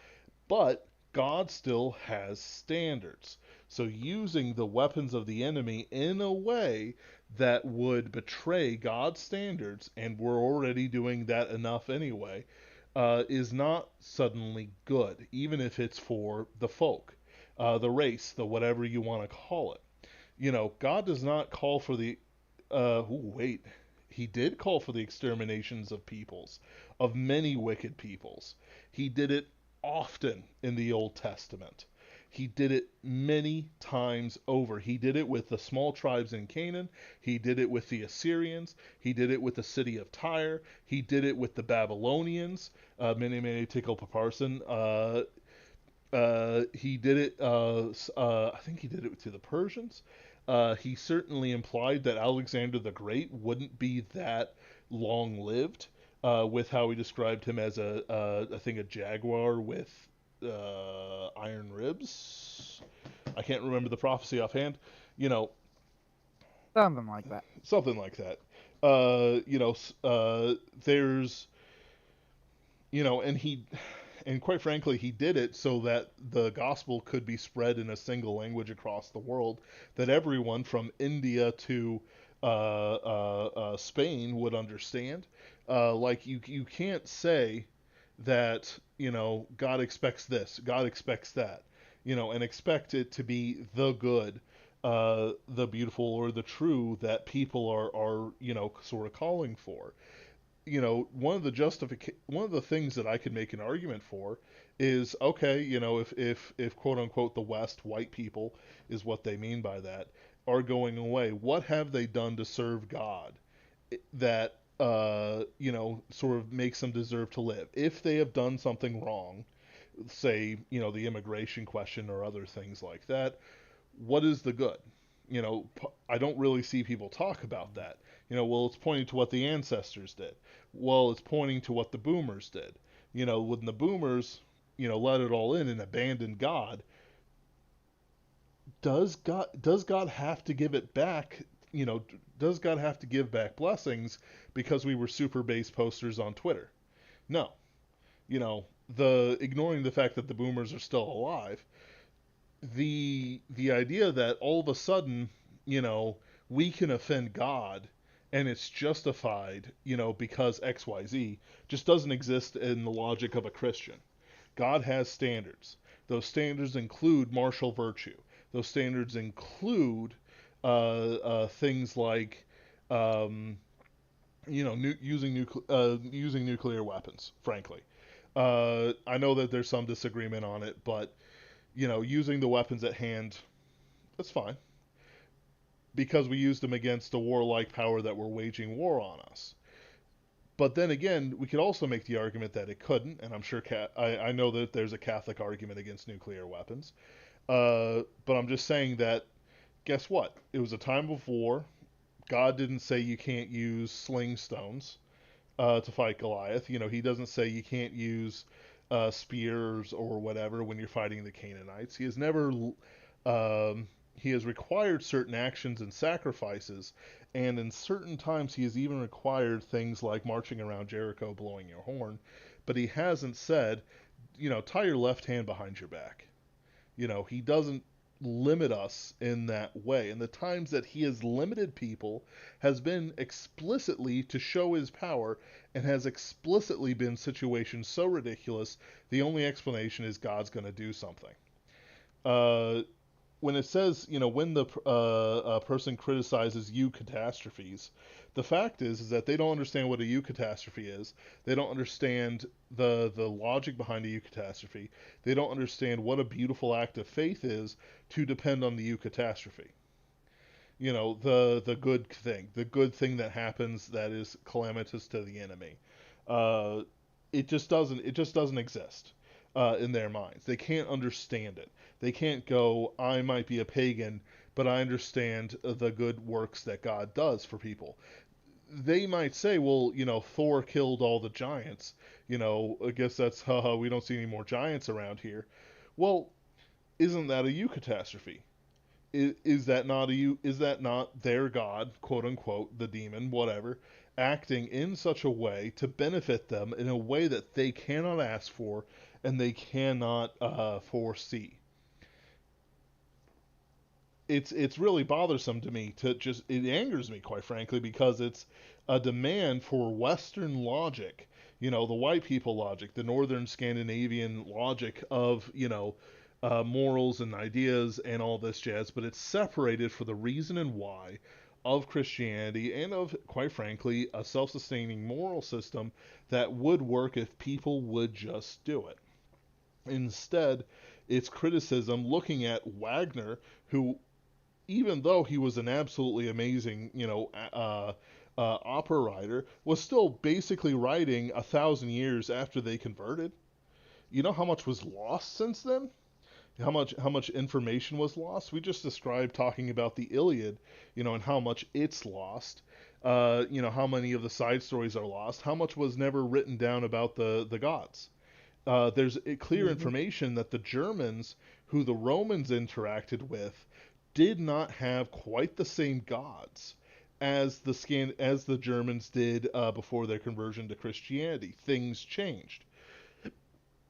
but God still has standards. So using the weapons of the enemy in a way that would betray God's standards, and we're already doing that enough anyway, is not suddenly good, even if it's for the folk, the race, the whatever you want to call it. God does not call for the. Wait. He did call for the exterminations of peoples, of many wicked peoples. He did it often in the Old Testament. He did it many times over. He did it with the small tribes in Canaan. He did it with the Assyrians. He did it with the city of Tyre. He did it with the Babylonians. Mene Mene Tekel Parsin. He did it. I think he did it to the Persians. He certainly implied that Alexander the Great wouldn't be that long-lived, with how he described him as I think a jaguar with iron ribs. I can't remember the prophecy offhand. You know, Something like that. Something like that. There's, and quite frankly, he did it so that the gospel could be spread in a single language across the world, that everyone from India to Spain would understand. Like you can't say that God expects this, God expects that, and expect it to be the good, the beautiful, or the true that people are sort of calling for. One of the things that I could make an argument for is, okay, if quote unquote the West, white people is what they mean by that, are going away, what have they done to serve God that sort of makes them deserve to live? If they have done something wrong, say, the immigration question or other things like that, what is the good? I don't really see people talk about that. Well, it's pointing to what the ancestors did. Well, it's pointing to what the boomers did. When the boomers, let it all in and abandoned God, does God have to give it back? does God have to give back blessings because we were super base posters on Twitter? No. The ignoring the fact that the boomers are still alive, the idea that all of a sudden, you know, we can offend God and it's justified, because XYZ just doesn't exist in the logic of a Christian. God has standards. Those standards include martial virtue. Those standards include things like, um, using nuclear weapons. Frankly, I know that there's some disagreement on it, but using the weapons at hand, that's fine because we used them against a warlike power that were waging war on us. But then again, we could also make the argument that it couldn't, and I'm sure I know that there's a Catholic argument against nuclear weapons. But I'm just saying that, guess what? It was a time of war. God didn't say you can't use sling stones to fight Goliath. He doesn't say you can't use spears or whatever when you're fighting the Canaanites. He has never he has required certain actions and sacrifices, and in certain times he has even required things like marching around Jericho blowing your horn, but he hasn't said, tie your left hand behind your back. He doesn't limit us in that way. And the times that he has limited people has been explicitly to show his power and has explicitly been situations so ridiculous, the only explanation is God's going to do something. Uh, when it says, when the a person criticizes eucatastrophes, the fact is that they don't understand what a eucatastrophe is. They don't understand the logic behind a eucatastrophe. They don't understand what a beautiful act of faith is to depend on the eucatastrophe. The good thing that happens that is calamitous to the enemy. Uh, it just doesn't exist in their minds. They can't understand it. They can't go, I might be a pagan, but I understand the good works that God does for people. They might say, well, Thor killed all the giants. I guess that's, haha, we don't see any more giants around here. Well, isn't that a eucatastrophe? Is that not their god, quote unquote, the demon, whatever, acting in such a way to benefit them in a way that they cannot ask for and they cannot foresee? It's really bothersome to me. It angers me, quite frankly, because it's a demand for Western logic, the white people logic, the Northern Scandinavian logic of morals and ideas and all this jazz, but it's separated for the reason and why of Christianity and of, quite frankly, a self-sustaining moral system that would work if people would just do it. Instead, it's criticism looking at Wagner, who, even though he was an absolutely amazing, opera writer, was still basically writing 1,000 years after they converted. You know how much was lost since then? How much information was lost? We just described talking about the Iliad, and how much it's lost. How many of the side stories are lost? How much was never written down about the gods? There's clear Hmm. information that the Germans, who the Romans interacted with, did not have quite the same gods as the Germans did before their conversion to Christianity. Things changed.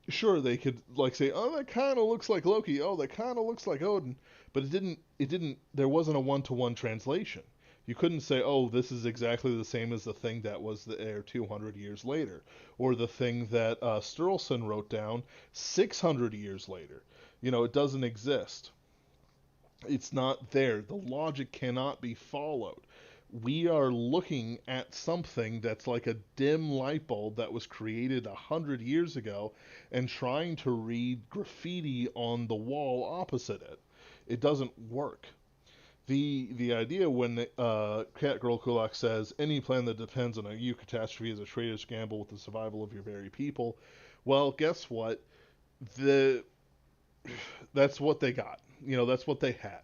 Sure, they could say, "Oh, that kind of looks like Loki. Oh, that kind of looks like Odin," but it didn't. It didn't. There wasn't a one-to-one translation. You couldn't say, "Oh, this is exactly the same as the thing that was there 200 years later," or the thing that Sturluson wrote down 600 years later. It doesn't exist. It's not there. The logic cannot be followed. We are looking at something that's like a dim light bulb that was created 100 years ago and trying to read graffiti on the wall opposite it. It doesn't work. The idea when Catgirl Kulak says any plan that depends on a catastrophe is a traitorous gamble with the survival of your very people, well, guess what? The That's what they got. That's what they had.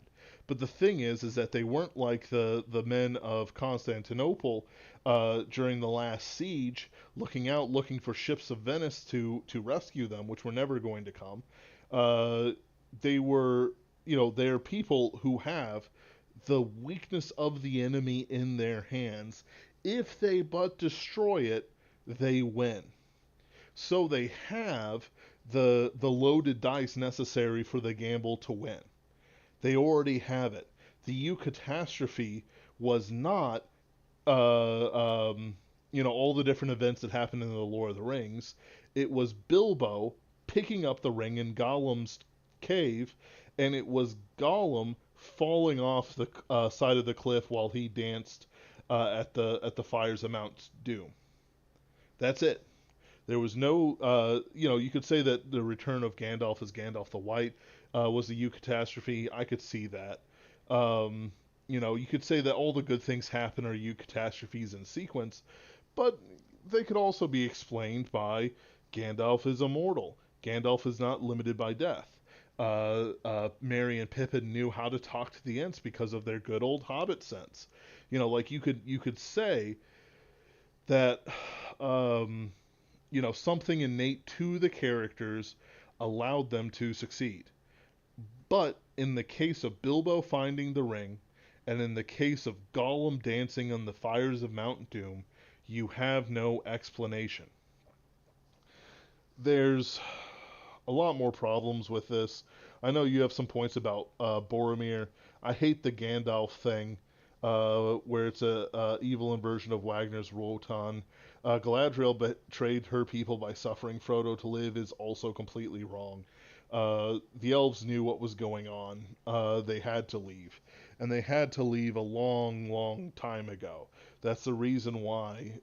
But the thing is that they weren't like the men of Constantinople during the last siege, looking out, looking for ships of Venice to rescue them, which were never going to come. They were, they're people who have the weakness of the enemy in their hands. If they but destroy it, they win. So they have the loaded dice necessary for the gamble to win. They already have it. The eucatastrophe was not all the different events that happened in the Lord of the Rings. It was Bilbo picking up the ring in Gollum's cave, and it was Gollum falling off the side of the cliff while he danced at the fires of Mount Doom. That's it. There was no, you could say that the return of Gandalf as Gandalf the White was a eucatastrophe. I could see that. Um, you could say that all the good things happen are eucatastrophes in sequence, but they could also be explained by Gandalf is immortal. Gandalf is not limited by death. Merry and Pippin knew how to talk to the Ents because of their good old Hobbit sense. Like you could say that something innate to the characters allowed them to succeed. But in the case of Bilbo finding the ring, and in the case of Gollum dancing on the fires of Mount Doom, you have no explanation. There's a lot more problems with this. I know you have some points about Boromir. I hate the Gandalf thing, where it's a evil inversion of Wagner's Wotan. Galadriel betrayed her people by suffering Frodo to live is also completely wrong. The elves knew what was going on. They had to leave. And they had to leave a long, long time ago. That's the reason why,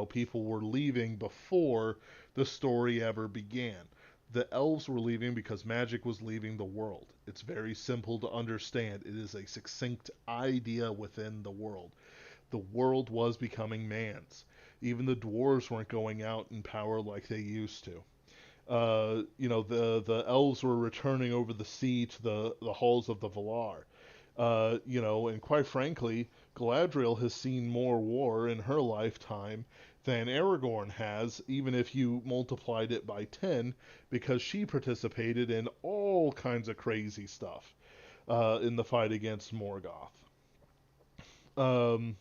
people were leaving before the story ever began. The elves were leaving because magic was leaving the world. It's very simple to understand. It is a succinct idea within the world. The world was becoming man's. Even the dwarves weren't going out in power like they used to. The elves were returning over the sea to the halls of the Valar. And quite frankly, Galadriel has seen more war in her lifetime than Aragorn has, even if you multiplied it by 10, because she participated in all kinds of crazy stuff in the fight against Morgoth. Um,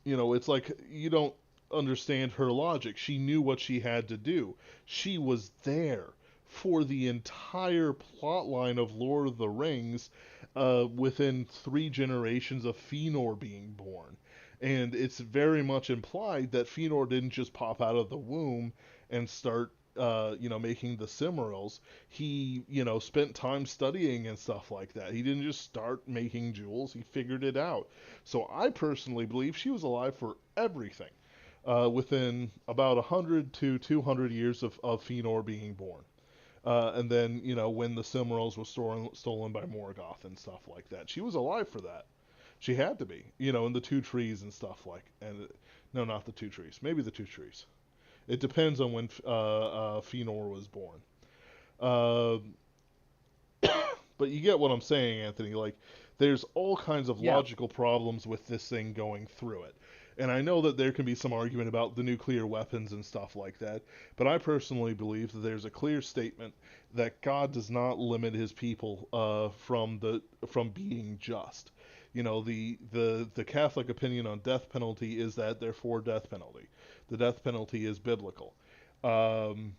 it's like you don't understand her logic. She knew what she had to do. She was there for the entire plot line of Lord of the Rings within 3 generations of Fëanor being born. And it's very much implied that Fëanor didn't just pop out of the womb and start making the Silmarils. He, spent time studying and stuff like that. He didn't just start making jewels, he figured it out. So I personally believe she was alive for everything within about 100 to 200 years of Fëanor being born. And then, when the Silmarils were stolen by Morgoth and stuff like that. She was alive for that. She had to be, in the two trees and stuff like, and no, not the two trees, maybe the two trees. It depends on when Fëanor was born. Uh, but you get what I'm saying, Anthony. Like, there's all kinds of Yeah. logical problems with this thing going through it. And I know that there can be some argument about the nuclear weapons and stuff like that, but I personally believe that there's a clear statement that God does not limit his people from being just. The Catholic opinion on death penalty is that they're for death penalty. The death penalty is biblical. Um,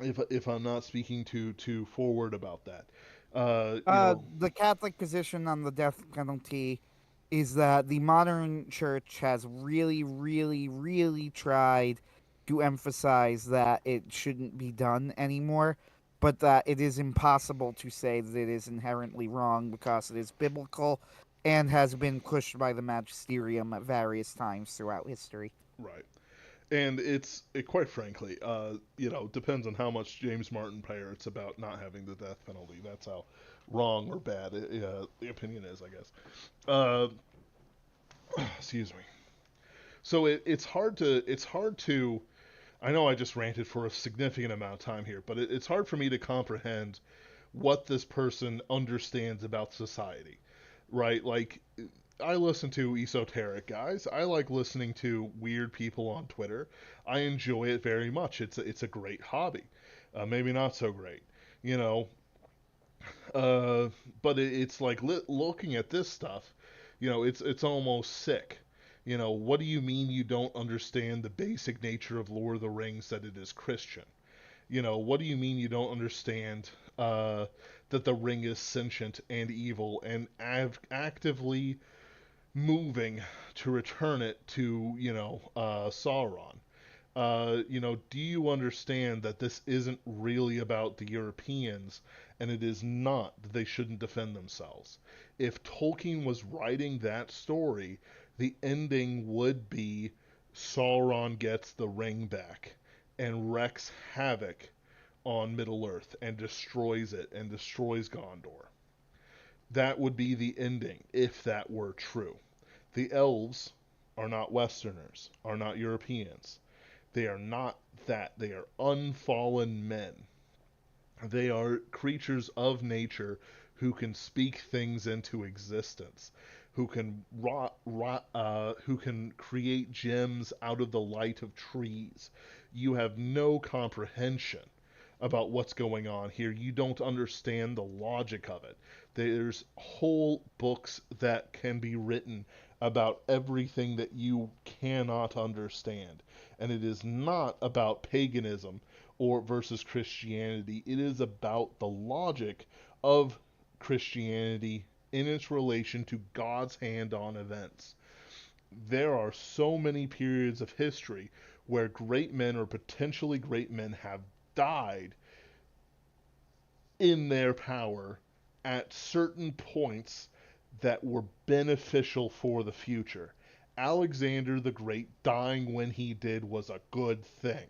if I'm not speaking too forward about that, uh, you know, The Catholic position on the death penalty is that the modern church has really, really, really tried to emphasize that it shouldn't be done anymore, but that it is impossible to say that it is inherently wrong because it is biblical and has been pushed by the magisterium at various times throughout history. right. And it quite frankly, depends on how much James Martin parrots about not having the death penalty. That's how wrong or bad the opinion is, I guess. Uh, excuse me. So it's hard to. I know I just ranted for a significant amount of time here, but it's hard for me to comprehend what this person understands about society, right? Like, I listen to esoteric guys. I like listening to weird people on Twitter. I enjoy it very much. It's a great hobby. Maybe not so great. You know, Uh, but it's like looking at this stuff, it's almost sick. What do you mean you don't understand the basic nature of Lord of the Rings, that it is Christian? What do you mean you don't understand that the ring is sentient and evil and actively moving to return it to, Sauron? Do you understand that this isn't really about the Europeans, and it is not that they shouldn't defend themselves? If Tolkien was writing that story, the ending would be Sauron gets the ring back and wreaks havoc on Middle Earth and destroys it and destroys Gondor. That would be the ending if that were true. The elves are not Westerners, are not Europeans. They are not that. They are unfallen men. They are creatures of nature who can speak things into existence, who can create gems out of the light of trees. You have no comprehension about what's going on here. You don't understand the logic of it. There's whole books that can be written about everything that you cannot understand. And it is not about paganism or versus Christianity. It is about the logic of Christianity in its relation to God's hand on events. There are so many periods of history where great men or potentially great men have died in their power at certain points that were beneficial for the future. Alexander the Great dying when he did was a good thing.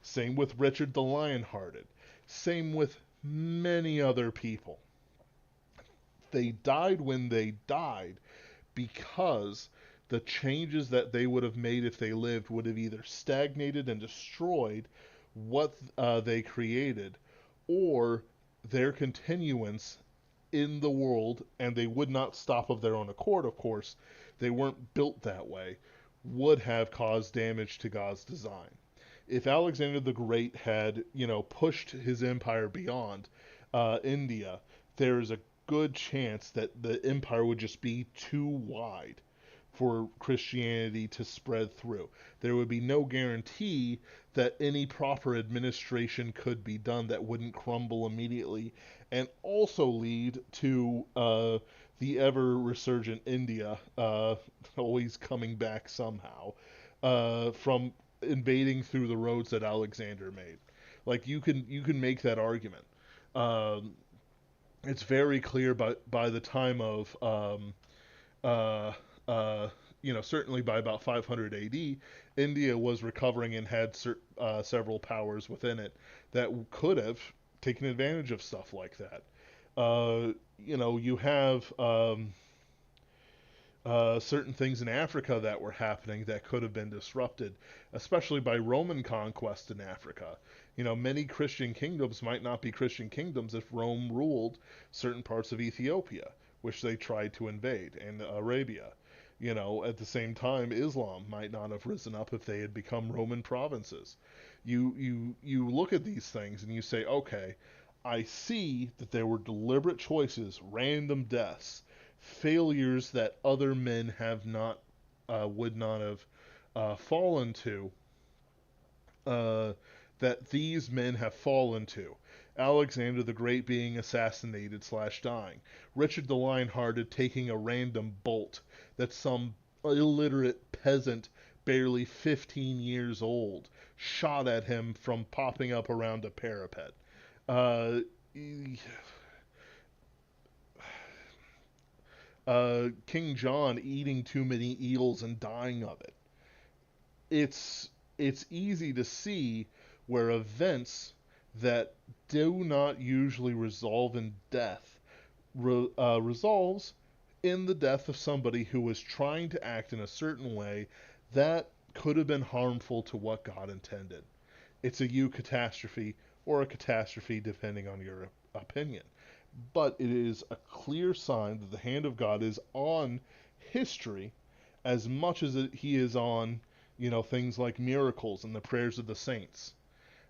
Same with Richard the Lionhearted. Same with many other people. They died when they died because the changes that they would have made if they lived would have either stagnated and destroyed what they created, or their continuance in the world, and they would not stop of their own accord, of course. They weren't built that way, would have caused damage to God's design. If Alexander the Great had, pushed his empire beyond India, there is a good chance that the empire would just be too wide for Christianity to spread through. There would be no guarantee that any proper administration could be done that wouldn't crumble immediately, and also lead to the ever resurgent India always coming back somehow from invading through the roads that Alexander made. Like you can make that argument. Um, it's very clear by the time of uh, certainly by about 500 AD, India was recovering and had several powers within it that could have taken advantage of stuff like that. You have certain things in Africa that were happening that could have been disrupted, especially by Roman conquest in Africa. Many Christian kingdoms might not be Christian kingdoms if Rome ruled certain parts of Ethiopia, which they tried to invade, and Arabia. At the same time, Islam might not have risen up if they had become Roman provinces. You look at these things and you say, okay, I see that there were deliberate choices, random deaths, failures that other men have not would not have fallen to, uh, that these men have fallen to. Alexander the Great being assassinated slash dying. Richard the Lionhearted taking a random bolt that some illiterate peasant, barely 15 years old, shot at him from popping up around a parapet. Uh, King John eating too many eels and dying of it. It's easy to see where events that do not usually resolve in death resolves in the death of somebody who was trying to act in a certain way that could have been harmful to what God intended. It's a eucatastrophe or a catastrophe depending on your opinion. But it is a clear sign that the hand of God is on history as much as he is on, things like miracles and the prayers of the saints.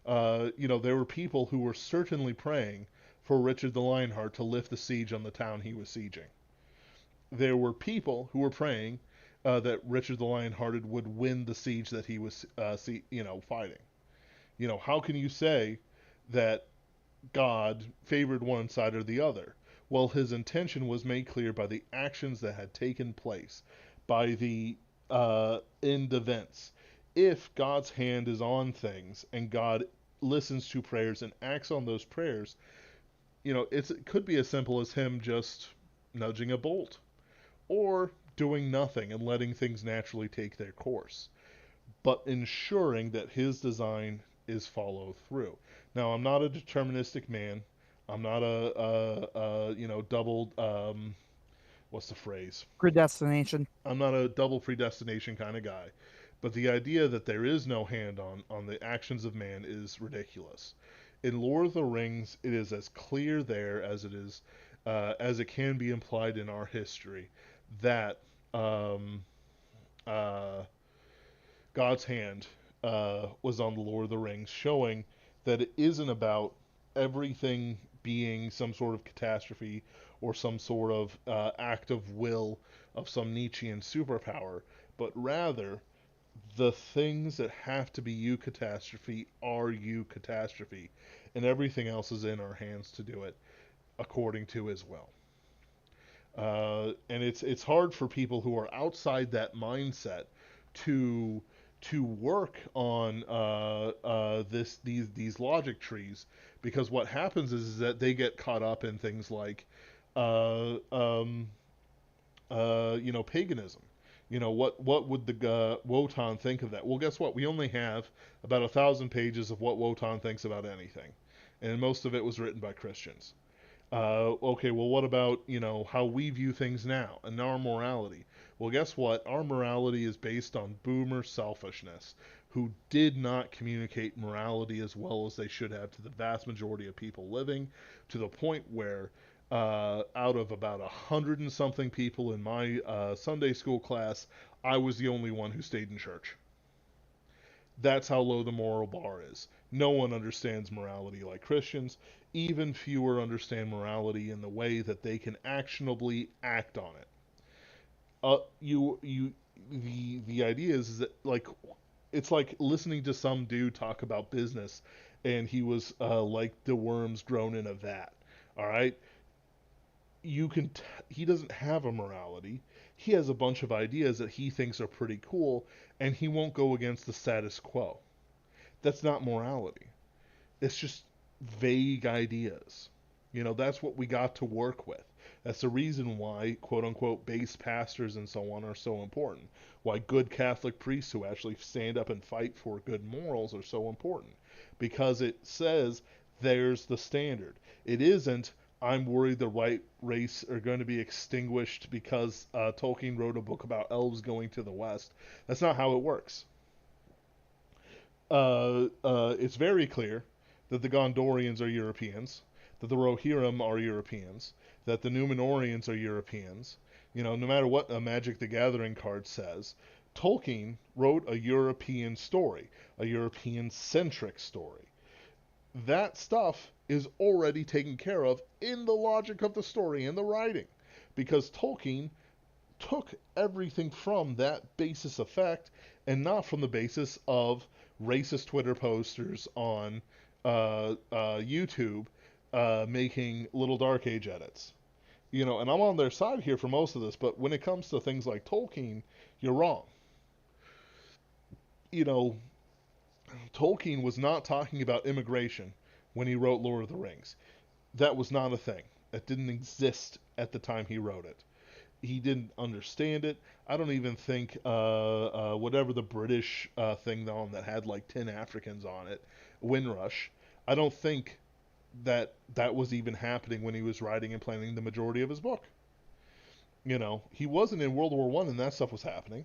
There were people who were certainly praying for Richard the Lionheart to lift the siege on the town he was sieging. There were people who were praying that Richard the Lionhearted would win the siege that he was, fighting. How can you say that God favored one side or the other? Well, his intention was made clear by the actions that had taken place, by the end events. If God's hand is on things and God listens to prayers and acts on those prayers, it could be as simple as him just nudging a bolt or doing nothing and letting things naturally take their course, but ensuring that his design is followed through. Now, I'm not a deterministic man. I'm not double. What's the phrase? Predestination. I'm not a double predestination kind of guy. But the idea that there is no hand on the actions of man is ridiculous. In Lord of the Rings, it is as clear there as it can be implied in our history that um, uh, God's hand was on the Lord of the Rings, showing that it isn't about everything being some sort of catastrophe or some sort of act of will of some Nietzschean superpower, but rather the things that have to be you catastrophe, and everything else is in our hands to do it according to His will. And it's hard for people who are outside that mindset to work on these logic trees, because what happens is that they get caught up in things like uh, um, paganism. What would the Wotan think of that? Well, guess what? We only have about 1,000 pages of what Wotan thinks about anything, and most of it was written by Christians. Okay, well, what about, how we view things now and our morality? Well, guess what? Our morality is based on boomer selfishness, who did not communicate morality as well as they should have to the vast majority of people living, to the point where out of about 100 and something people in my Sunday school class, I was the only one who stayed in church. That's how low the moral bar is. No one understands morality like Christians. Even fewer understand morality in the way that they can actionably act on it. The idea is that, like, it's like listening to some dude talk about business, and he was like the worms grown in a vat. All right, he doesn't have a morality. He has a bunch of ideas that he thinks are pretty cool, and he won't go against the status quo. That's not morality. It's just vague ideas. That's what we got to work with. That's the reason why, quote unquote, base pastors and so on are so important. Why good Catholic priests who actually stand up and fight for good morals are so important. Because it says there's the standard. It isn't, I'm worried the white race are going to be extinguished because Tolkien wrote a book about elves going to the west. That's not how it works. It's very clear that the Gondorians are Europeans, that the Rohirrim are Europeans, that the Númenóreans are Europeans. No matter what a Magic the Gathering card says, Tolkien wrote a European story, a European centric story. That stuff is already taken care of in the logic of the story and the writing, because Tolkien took everything from that basis of fact and not from the basis of racist Twitter posters on YouTube making little Dark Age edits. And I'm on their side here for most of this, but when it comes to things like Tolkien, you're wrong. You know, Tolkien was not talking about immigration when he wrote Lord of the Rings. That was not a thing. That didn't exist at the time he wrote it. He didn't understand it. I don't even think whatever the British thing on that had like 10 Africans on it, Windrush. I don't think that was even happening when he was writing and planning the majority of his book. He wasn't in World War One and that stuff was happening.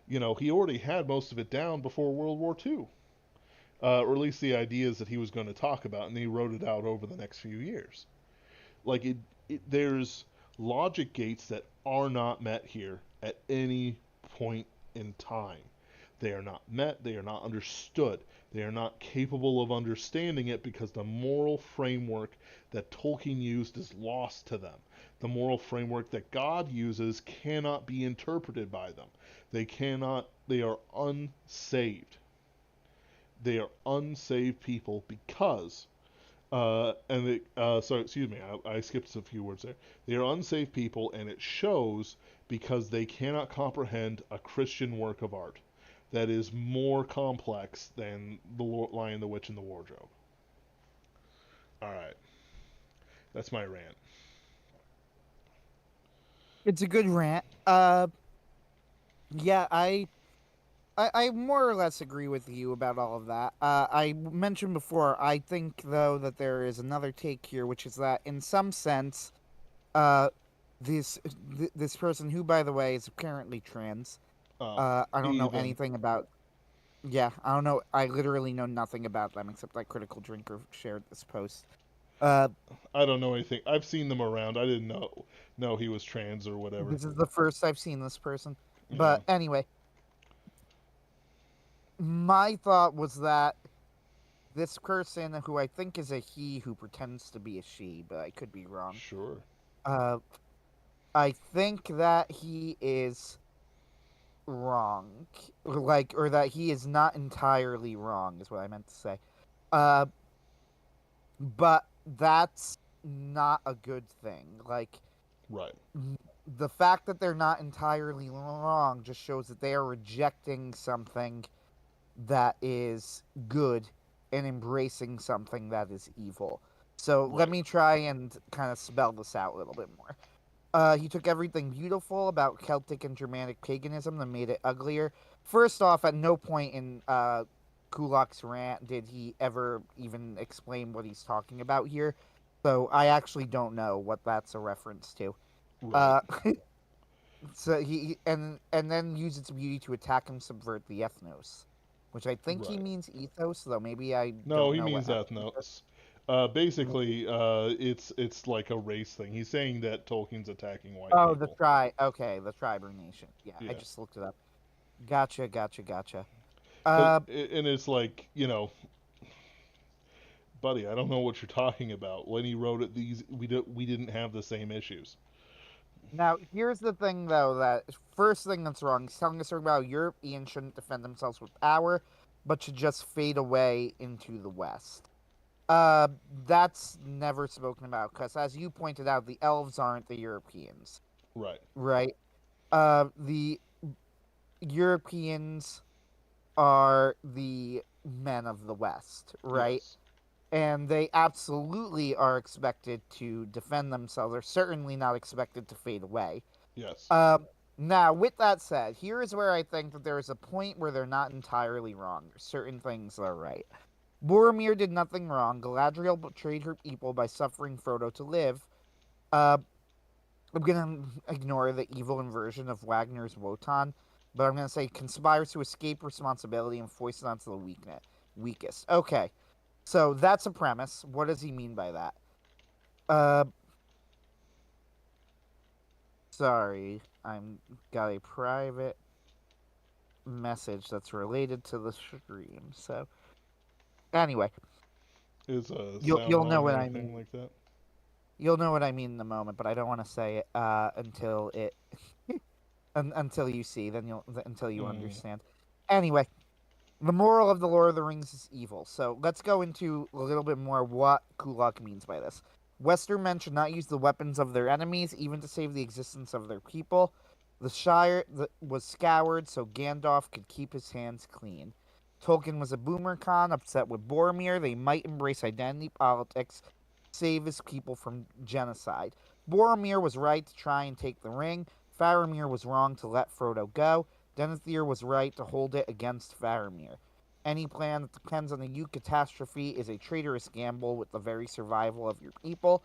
He already had most of it down before World War Two, or at least the ideas that he was going to talk about, and he wrote it out over the next few years. Like there's logic gates that are not met here at any point in time. They are not met, they are not understood. They are not capable of understanding it because the moral framework that Tolkien used is lost to them. The moral framework that God uses cannot be interpreted by them. They are unsaved. They are unsaved people because sorry, excuse me, I skipped a few words there. They are unsaved people, and it shows because they cannot comprehend a Christian work of art that is more complex than The Lion, the Witch, and the Wardrobe. All right, that's my rant. It's a good rant. Yeah, I more or less agree with you about all of that. I mentioned before, I think though that there is another take here, which is that in some sense, uh, this person, who by the way is apparently trans, I don't know Even anything about. Yeah, I don't know. I literally know nothing about them except that Critical Drinker shared this post. Uh, I don't know anything. I've seen them around. I didn't know he was trans or whatever. this is the first I've seen this person. Yeah, But anyway, my thought was that this person, who I think is a he who pretends to be a she, but I could be wrong. sure. Uh, I think that he is wrong, or that he is not entirely wrong, is what I meant to say. Uh, but that's not a good thing. Like, Right, the fact that they're not entirely wrong just shows that they are rejecting something that is good and embracing something that is evil. So let right, me try and kind of spell this out a little bit more. He took everything beautiful about Celtic and Germanic paganism and made it uglier. First off, at no point in Kulak's rant did he ever even explain what he's talking about here. So I actually don't know what that's a reference to. right, Uh, so and then use its beauty to attack and subvert the ethnos, which I think he right. means ethos, though maybe I No, don't he know means what. ethnos. Basically, it's like a race thing. He's saying that Tolkien's attacking white Oh, the people. tribe. Okay, the tribe or nation. Yeah, I Yeah, just looked it up. Gotcha, gotcha, gotcha. cause Uh, and it's like buddy, I don't know what you're talking about. When he wrote it, we didn't have the same issues. Now here's the thing, though. That first thing that's wrong. He's telling us about Europeans shouldn't defend themselves with power, but should just fade away into the West. Uh, that's never spoken about because, as you pointed out, the elves aren't the Europeans, Right. right? The Europeans are the men of the West, right? Yes. And they absolutely are expected to defend themselves. They're certainly not expected to fade away. Yes. Um, Now, with that said, here is where I think that there is a point where they're not entirely wrong. There's certain things that are right. Boromir did nothing wrong. Galadriel betrayed her people by suffering Frodo to live. Uh, I'm gonna ignore the evil inversion of Wagner's Wotan, but I'm gonna say conspires to escape responsibility and foist it onto the weakest. Okay, so that's a premise. What does he mean by that? Uh, Sorry, I'm got a private message that's related to the stream. So anyway, Is a sound you'll know on or what I anything mean. like that? You'll know what I mean in a moment, but I don't want to say it until it until you see. Then until you Mm, understand. Anyway, the moral of the Lord of the Rings is evil. So let's go into a little bit more what Kulak means by this. Western men should not use the weapons of their enemies, even to save the existence of their people. The Shire was scoured so Gandalf could keep his hands clean. Tolkien was a boomer con, upset with Boromir. They might embrace identity politics, save his people from genocide. Boromir was right to try and take the ring. Faramir was wrong to let Frodo go. Denethor was right to hold it against Faramir. Any plan that depends on a huge catastrophe is a traitorous gamble with the very survival of your people.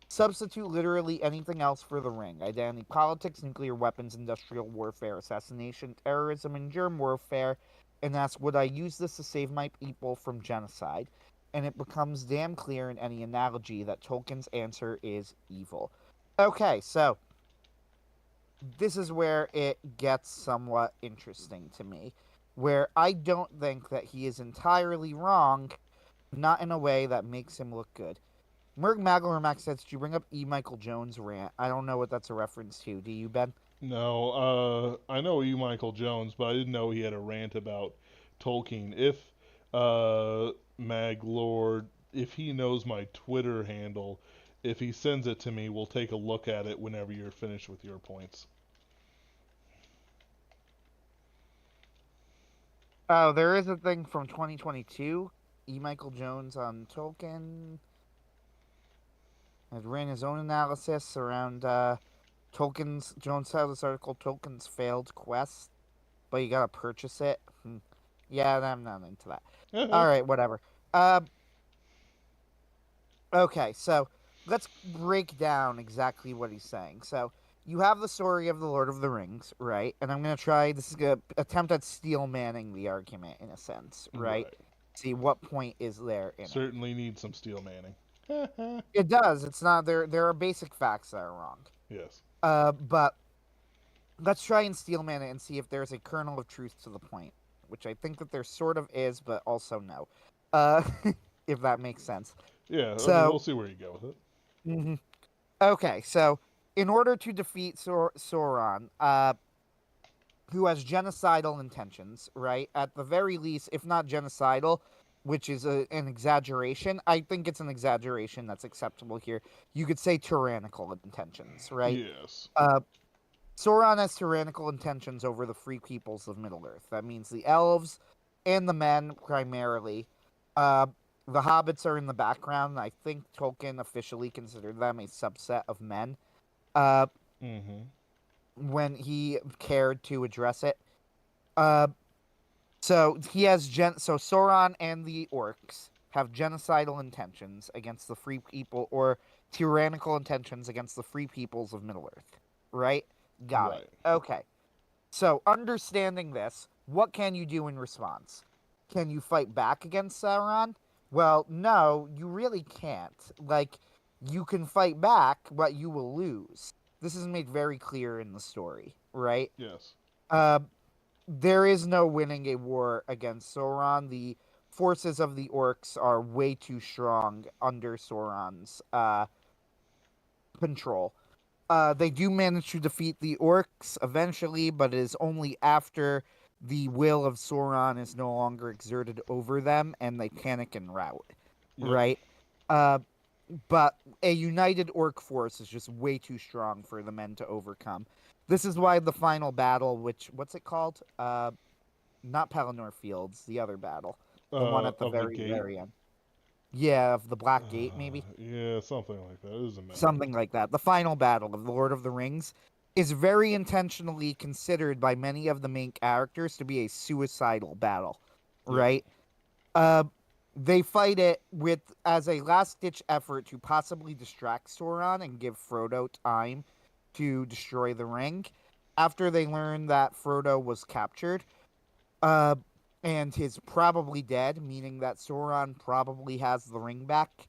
Substitute literally anything else for the ring. Identity politics, nuclear weapons, industrial warfare, assassination, terrorism, and germ warfare, and ask, would I use this to save my people from genocide? And it becomes damn clear in any analogy that Tolkien's answer is evil. Okay, so this is where it gets somewhat interesting to me. where I don't think that he is entirely wrong, not in a way that makes him look good. Merg Magelormax says, "Did you bring up E. Michael Jones rant?" I don't know what that's a reference to. Do you, Ben? No, I know you, Michael Jones, but I didn't know he had a rant about Tolkien. If Mag Lord, if he knows my Twitter handle, if he sends it to me, we'll take a look at it whenever you're finished with your points. Oh, there is a thing from 2022. E. Michael Jones on Tolkien had ran his own analysis around Tolkien's. Jones has this article, Tolkien's failed quest, but you gotta purchase it. Yeah, I'm not into that. All right, whatever. Uh, okay, so let's break down exactly what he's saying. So you have the story of the Lord of the Rings, right? And I'm gonna try. This is gonna attempt at steel manning the argument in a sense, right? Right. See what point is there in it. Certainly need some steel manning. It does. It's not there. There are basic facts that are wrong. Yes. But let's try and steel man it and see if there's a kernel of truth to the point, which I think that there sort of is, but also no. Uh, if that makes sense. Yeah, I mean, we'll So, see where you go with it. mhm. Okay, so in order to defeat Sauron, who has genocidal intentions, right? At the very least, if not genocidal, which is an exaggeration, I think it's an exaggeration that's acceptable here. You could say tyrannical intentions, right? Yes. Uh, Sauron has tyrannical intentions over the free peoples of Middle Earth. That means the elves and the men primarily. Uh, the hobbits are in the background. I think Tolkien officially considered them a subset of men. Uh, Mm-hmm. when he cared to address it. Uh, so he has so Sauron and the orcs have genocidal intentions against the free people or tyrannical intentions against the free peoples of Middle Earth. Right? Got it. Right. Okay. So understanding this, what can you do in response? Can you fight back against Sauron? Well, no, you really can't. Like, you can fight back, but you will lose. This is made very clear in the story, right? Yes. Uh, there is no winning a war against Sauron. The forces of the orcs are way too strong under Sauron's control. They do manage to defeat the orcs eventually, but it is only after the will of Sauron is no longer exerted over them and they panic and rout, Yep. right? Uh, but a united orc force is just way too strong for the men to overcome. This is why the final battle, which what's it called? Not Pelennor Fields, the other battle, the one at the Of the very gate. very end. Yeah, of the Black Gate, maybe Yeah, something like that. It doesn't matter. something like that. The final battle of the Lord of the Rings is very intentionally considered by many of the main characters to be a suicidal battle, Yeah. right? Uh, they fight it with as a last-ditch effort to possibly distract Sauron and give Frodo time to destroy the ring. After they learn that Frodo was captured, uh, and is probably dead, meaning that Sauron probably has the ring back.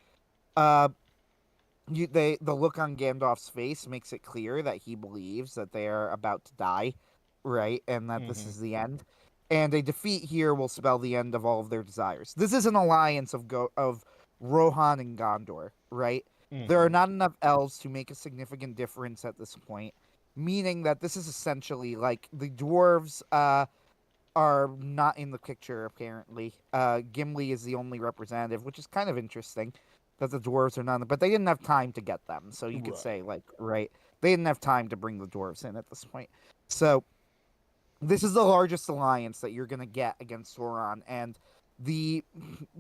Uh, the look on Gandalf's face makes it clear that he believes that they are about to die, right, and that this Mm-hmm. is the end. And a defeat here will spell the end of all of their desires. This is an alliance of Rohan and Gondor, right? There are Mm-hmm. not enough elves to make a significant difference at this point, meaning that this is essentially like the dwarves are not in the picture apparently. Gimli is the only representative, which is kind of interesting that the dwarves are not. But they didn't have time to get them, so you could say Right. like right, they didn't have time to bring the dwarves in at this point. So this is the largest alliance that you're gonna get against Sauron, and the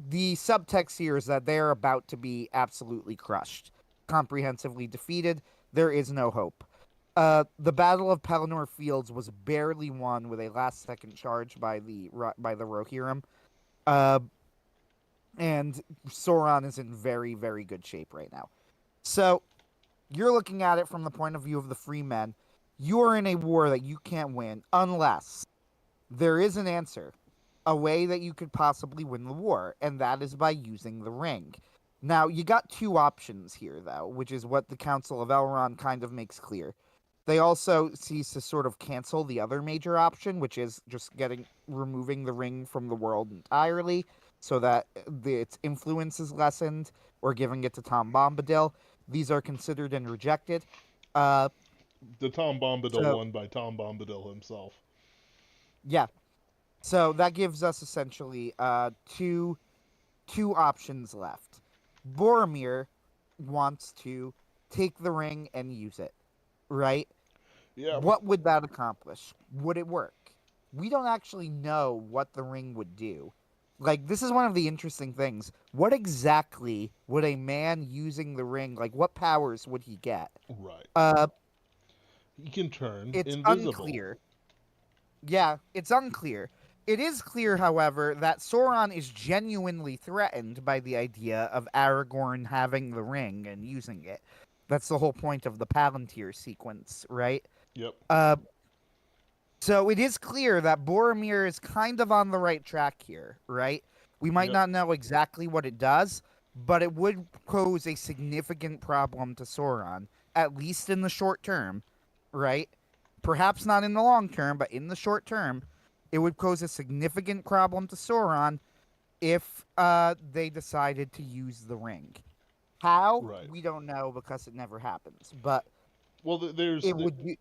the subtext here is that they're about to be absolutely crushed, comprehensively defeated. There is no hope. The Battle of Pelennor Fields was barely won with a last-second charge by the Rohirrim, uh, and Sauron is in very, very good shape right now. So you're looking at it from the point of view of the free men. You are in a war that you can't win unless there is an answer, a way that you could possibly win the war, and that is by using the ring. Now, you got two options here, though, which is what the Council of Elrond kind of makes clear. They also sees to sort of cancel the other major option, which is just removing the ring from the world entirely, so that its influence is lessened, or giving it to Tom Bombadil. These are considered and rejected. Uh, The Tom Bombadil so one by Tom Bombadil himself. yeah, so that gives us essentially two options left. Boromir wants to take the ring and use it, right? Yep. What would that accomplish? Would it work? We don't actually know what the ring would do. Like, this is one of the interesting things. What exactly would a man using the ring, like, what powers would he get? Right. Uh, He can turn it's invisible. unclear. Yeah, it's unclear. It is clear, however, that Sauron is genuinely threatened by the idea of Aragorn having the ring and using it. That's the whole point of the Palantir sequence, right? Yep. Uh, So it is clear that Boromir is kind of on the right track here, right? We might Yep. not know exactly what it does, but it would pose a significant problem to Sauron, at least in the short term, right? Perhaps not in the long term, but in the short term, it would pose a significant problem to Sauron if they decided to use the ring. How? Right. We don't know because it never happens, but Well, it would be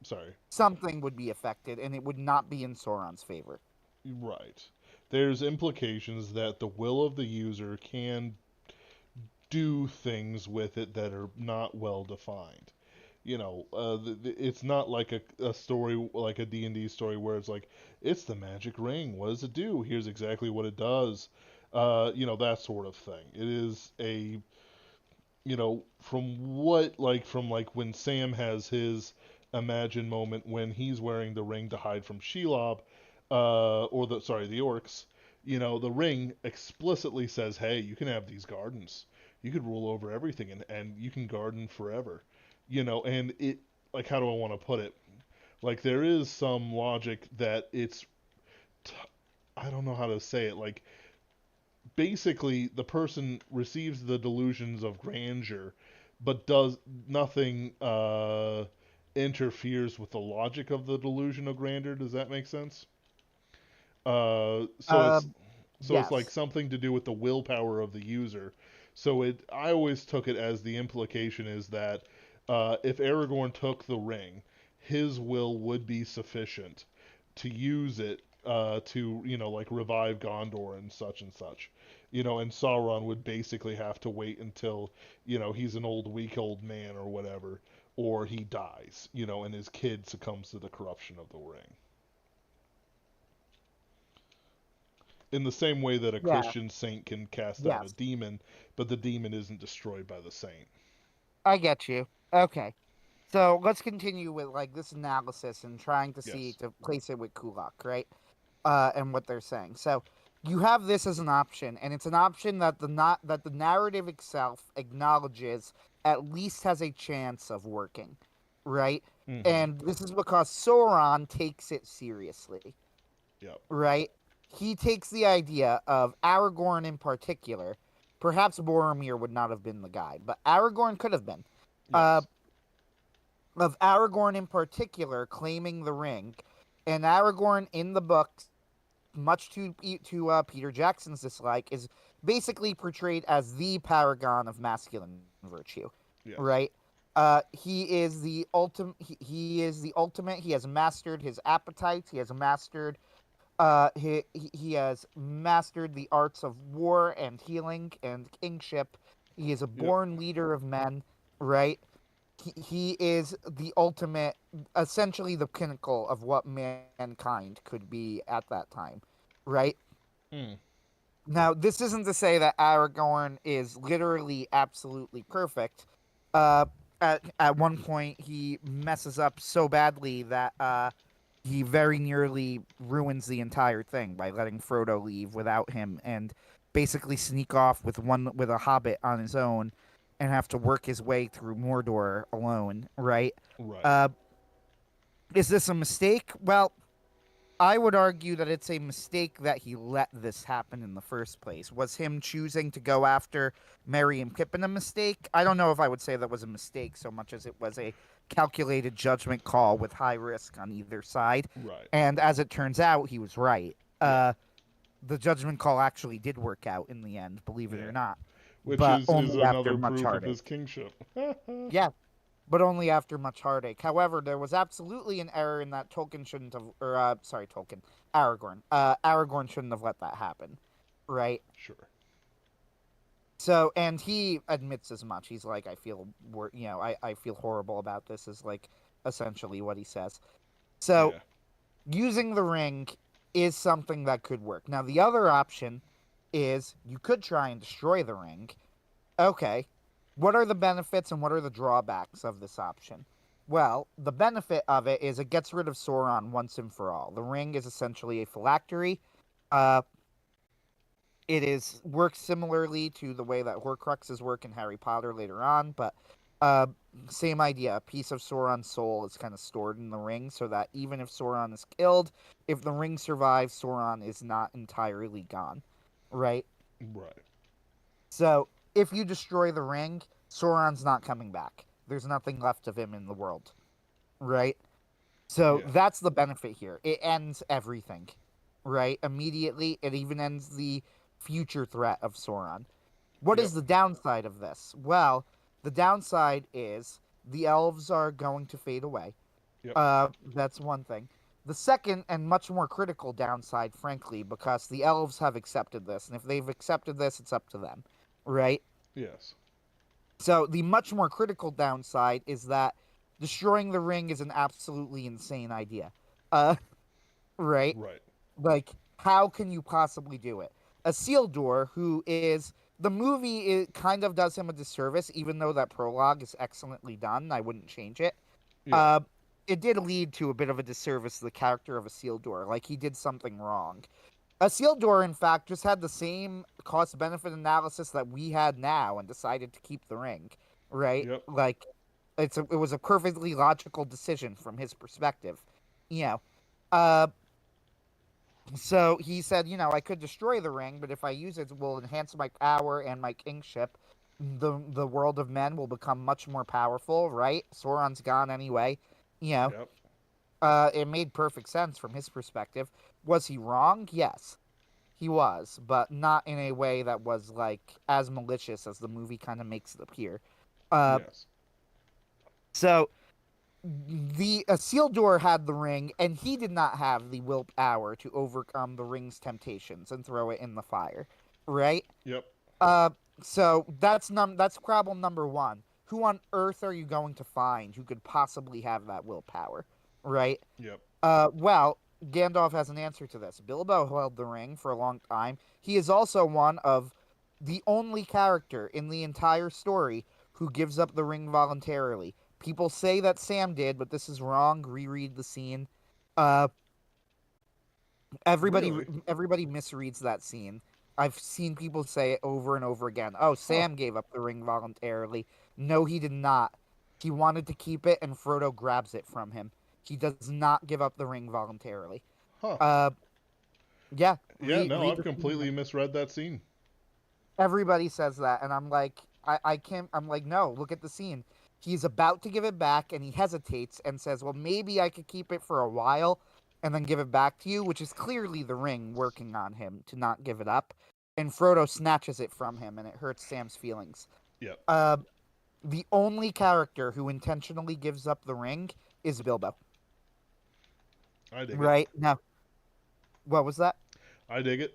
sorry. something would be affected, and it would not be in Sauron's favor. Right. There's implications that the will of the user can do things with it that are not well defined. It's not like a story like a D&D story where it's like, it's the magic ring. What does it do? Here's exactly what it does. That sort of thing. It is a, from when Sam has his imagine moment when he's wearing the ring to hide from Shelob, the orcs. The ring explicitly says, "Hey, you can have these gardens. You could rule over everything, and you can garden forever." And it, like, how do I want to put it? Like, there is some logic that t- I don't know how to say it. Like, basically, the person receives the delusions of grandeur, but does nothing interferes with the logic of the delusion of grandeur. Does that make sense? Uh, so Uh, it's so it's like yes. something to do with the willpower of the user. I always took it as the implication is that if Aragorn took the ring, his will would be sufficient to use it to like revive Gondor and such. And Sauron would basically have to wait until he's an weak old man or whatever, or he dies. And his kid succumbs to the corruption of the ring. In the same way that a Yeah. Christian saint can cast out a Yes. demon, but the demon isn't destroyed by the saint. I get you. Okay. So let's continue with like this analysis and trying to see Yes. to place it with Kulak, right? And what they're saying. So you have this as an option, and it's an option that the narrative itself acknowledges at least has a chance of working, right? Mm-hmm. And this is because Sauron takes it seriously, Yep. right? He takes the idea of Aragorn in particular. Perhaps Boromir would not have been the guy, but Aragorn could have been. Uh, Yes. of Aragorn in particular claiming the ring, and Aragorn in the books, much to Peter Jackson's dislike, is basically portrayed as the paragon of masculine virtue, Yes. right? He is the ultimate. He is the ultimate. He has mastered his appetites. He has mastered. He has mastered the arts of war and healing and kingship. He is a Yep. born leader of men, right? He is the ultimate, essentially the pinnacle of what mankind could be at that time, right? Mm. Now, this isn't to say that Aragorn is literally absolutely perfect. Uh, at one point, he messes up so badly that he very nearly ruins the entire thing by letting Frodo leave without him and basically sneak off with a hobbit on his own and have to work his way through Mordor alone, right? Right. Uh, is this a mistake? Well, I would argue that it's a mistake that he let this happen in the first place. Was him choosing to go after Merry and Pippin a mistake? I don't know if I would say that was a mistake so much as it was a calculated judgment call with high risk on either side. Right. And as it turns out, he was right. Yeah. The judgment call actually did work out in the end, believe it Yeah. or not, Which but is only after another much proof of heartache. his kingship. Yeah, but only after much heartache. However, there was absolutely an error in that Tolkien shouldn't have, or sorry, Tolkien, Aragorn. Aragorn shouldn't have let that happen, right? Sure. So, and he admits as much. He's like, I feel horrible about this. Is like essentially what he says. So, Yeah. using the ring is something that could work. Now, the other option is you could try and destroy the ring. Okay, what are the benefits and what are the drawbacks of this option? Well, the benefit of it is it gets rid of Sauron once and for all. The ring is essentially a phylactery. Uh, works similarly to the way that Horcruxes work in Harry Potter later on, but uh, same idea. A piece of Sauron's soul is kind of stored in the ring, so that even if Sauron is killed, if the ring survives, Sauron is not entirely gone, right? Right. So if you destroy the ring, Sauron's not coming back. There's nothing left of him in the world, right? So Yeah. that's the benefit here. It ends everything, right? Immediately, it even ends the future threat of Sauron. What Yep. is the downside of this? Well, the downside is the elves are going to fade away. Yep. That's one thing. The second and much more critical downside, frankly, because the elves have accepted this, and if they've accepted this, it's up to them, right? Yes. So the much more critical downside is that destroying the ring is an absolutely insane idea. Uh, right? Right. Like, how can you possibly do it? Isildur, who is the movie, it kind of does him a disservice, even though that prologue is excellently done. I wouldn't change it. Yeah. Uh, it did lead to a bit of a disservice to the character of Isildur. Like, he did something wrong. Isildur, in fact, just had the same cost benefit analysis that we had now and decided to keep the ring, right? Yep. Like, it was a perfectly logical decision from his perspective, you know. Uh, so he said, I could destroy the ring, but if I use it, it will enhance my power and my kingship. The world of men will become much more powerful, right? Sauron's gone anyway, you know. Yep. It made perfect sense from his perspective. Was he wrong? Yes, he was, but not in a way that was like as malicious as the movie kind of makes it appear. Uh, Yes. so the Isildur had the ring, and he did not have the willpower to overcome the ring's temptations and throw it in the fire, right? Yep. Uh, so that's problem number one. Who on earth are you going to find who could possibly have that willpower, right? Yep. Well, Gandalf has an answer to this. Bilbo held the ring for a long time. He is also one of the only character in the entire story who gives up the ring voluntarily. People say that Sam did, but this is wrong. Reread the scene. Uh, everybody Really? everybody misreads that scene. I've seen people say it over and over again. Oh, Huh. Sam gave up the ring voluntarily. No, he did not. He wanted to keep it, and Frodo grabs it from him. He does not give up the ring voluntarily. Huh. Uh, yeah, Yeah. No, read I've the scene. completely misread that scene. Everybody says that, and I'm like, I can't. I'm like, no, look at the scene. He's about to give it back, and he hesitates and says, "Well, maybe I could keep it for a while, and then give it back to you," which is clearly the ring working on him to not give it up. And Frodo snatches it from him, and it hurts Sam's feelings. Yep. Uh, the only character who intentionally gives up the ring is Bilbo. I dig it. Right now, what was that? I dig it.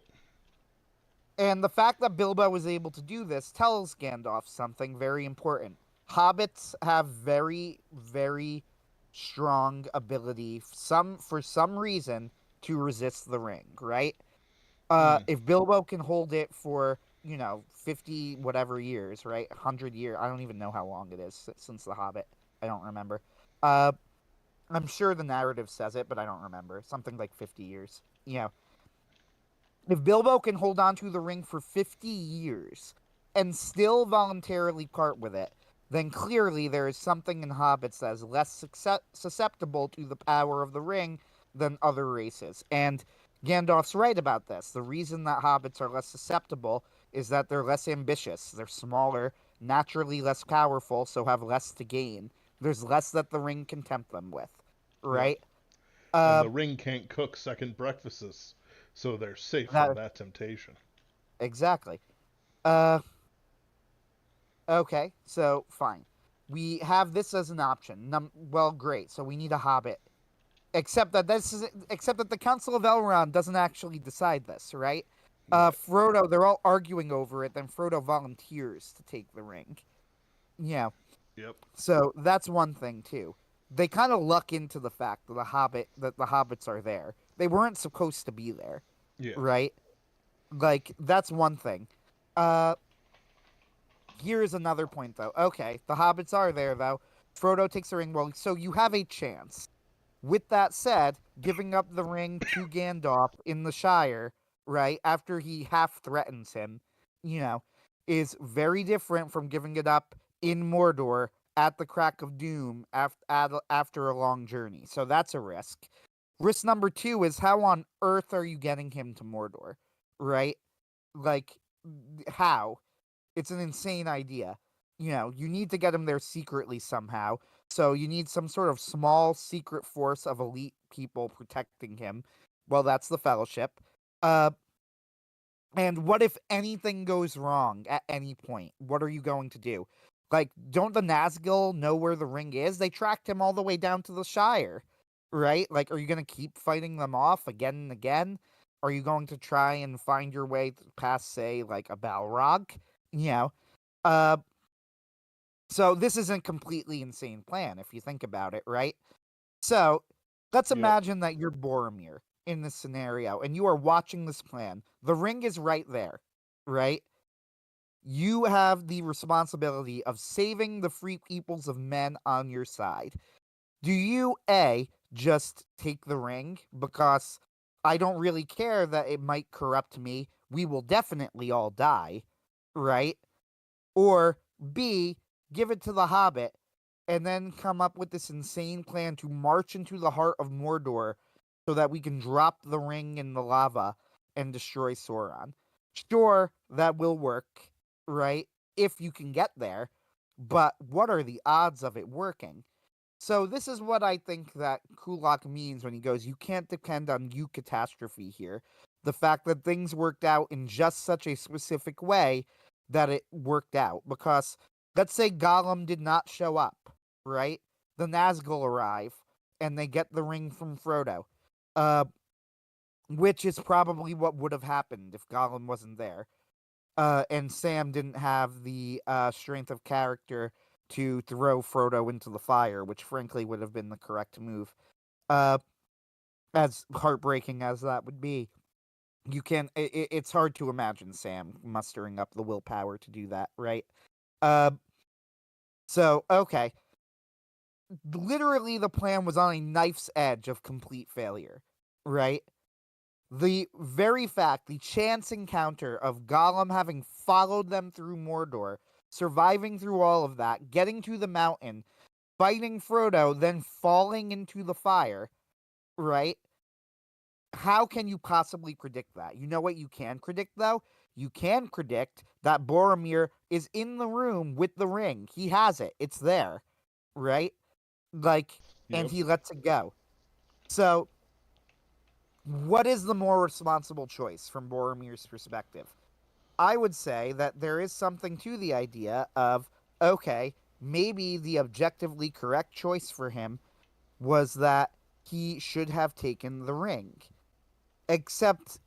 And the fact that Bilbo was able to do this tells Gandalf something very important. Hobbits have very, very strong ability, for some reason, to resist the ring, right? Mm. If Bilbo can hold it for, 50 whatever years, right? 100 years. I don't even know how long it is since The Hobbit. I don't remember. Uh, I'm sure the narrative says it, but I don't remember. Something like 50 years. If Bilbo can hold on to the ring for 50 years and still voluntarily part with it, then clearly there is something in hobbits that is less susceptible to the power of the ring than other races. And Gandalf's right about this. The reason that hobbits are less susceptible is that they're less ambitious. They're smaller, naturally less powerful, so have less to gain. There's less that the ring can tempt them with, Yep. right? And Uh, the ring can't cook second breakfasts, so they're safe from that that temptation. exactly. Uh, okay, so fine. We have this as an option. Well, great. So we need a hobbit. Except that the Council of Elrond doesn't actually decide this, right? Right. Frodo, they're all arguing over it. Then Frodo volunteers to take the ring. Yeah. Yep. So that's one thing too. They kind of luck into the fact that the hobbits are there. They weren't supposed to be there, Yeah. right? Like that's one thing. Uh, Here's another point though. Okay, the hobbits are there though. Frodo takes the ring. Well, so you have a chance. With that said, giving up the ring to Gandalf in the Shire, right, after he half threatens him, you know, is very different from giving it up in Mordor at the crack of doom after a long journey. So that's a risk. Risk number two is how on earth are you getting him to Mordor, right? Like, how? It's an insane idea. You need to get him there secretly somehow. So you need some sort of small secret force of elite people protecting him. Well, that's the Fellowship. Uh, and what if anything goes wrong at any point? What are you going to do? Like, don't the Nazgul know where the ring is? They tracked him all the way down to the Shire, right? Like, are you going to keep fighting them off again and again? Are you going to try and find your way past, say, like a Balrog? You know, uh, so this isn't completely insane plan if you think about it, right? So let's Yep. imagine that you're Boromir in this scenario and you are watching this plan. The ring is right there, right? You have the responsibility of saving the free peoples of men on your side. Do you just take the ring because I don't really care that it might corrupt me? We will definitely all die, right? Or B, give it to the Hobbit and then come up with this insane plan to march into the heart of Mordor so that we can drop the ring in the lava and destroy Sauron. Sure, that will work, right? If you can get there, but what are the odds of it working? So this is what I think that Kulak means when he goes, you can't depend on you catastrophe here. The fact that things worked out in just such a specific way that it worked out. Because let's say Gollum did not show up, right? The Nazgul arrive and they get the ring from Frodo. Uh, which is probably what would have happened if Gollum wasn't there. And Sam didn't have the strength of character to throw Frodo into the fire, which frankly would have been the correct move. Uh, as heartbreaking as that would be, it's hard to imagine Sam mustering up the willpower to do that, right? Uh, so okay, literally the plan was on a knife's edge of complete failure, right? The very fact, the chance encounter of Gollum having followed them through Mordor, surviving through all of that, getting to the mountain, fighting Frodo, then falling into the fire, right? How can you possibly predict that? You know what you can predict, though? You can predict that Boromir is in the room with the ring. He has it. It's there, right? Like, and Yep. he lets it go. So, what is the more responsible choice from Boromir's perspective? I would say that there is something to the idea of, okay, maybe the objectively correct choice for him was that he should have taken the ring. Except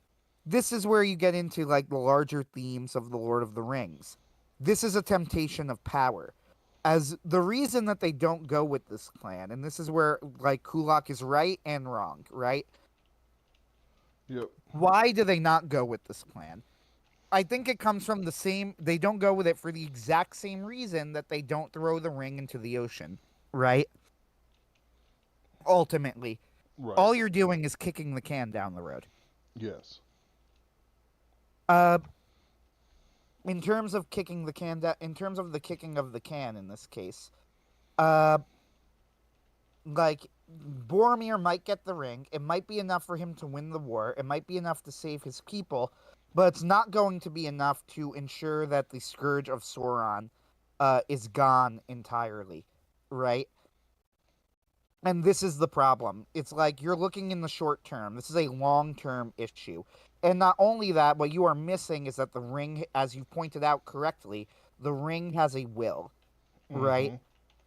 this is where you get into like the larger themes of the Lord of the Rings. This is a temptation of power. As the reason that they don't go with this plan, and this is where like Kulak is right and wrong, right? Yep. Why do they not go with this plan? I think it comes from the same. They don't go with it for the exact same reason that they don't throw the ring into the ocean, right? Ultimately, Right. all you're doing is kicking the can down the road. Yes. Uh, in terms of kicking the can, in terms of the kicking of the can in this case, uh, like Boromir might get the ring. It might be enough for him to win the war. It might be enough to save his people, but it's not going to be enough to ensure that the scourge of Sauron is gone entirely, right? And this is the problem. It's like you're looking in the short term. This is a long term issue. And not only that, what you are missing is that the ring, as you pointed out correctly, the ring has a will, right? Mm-hmm.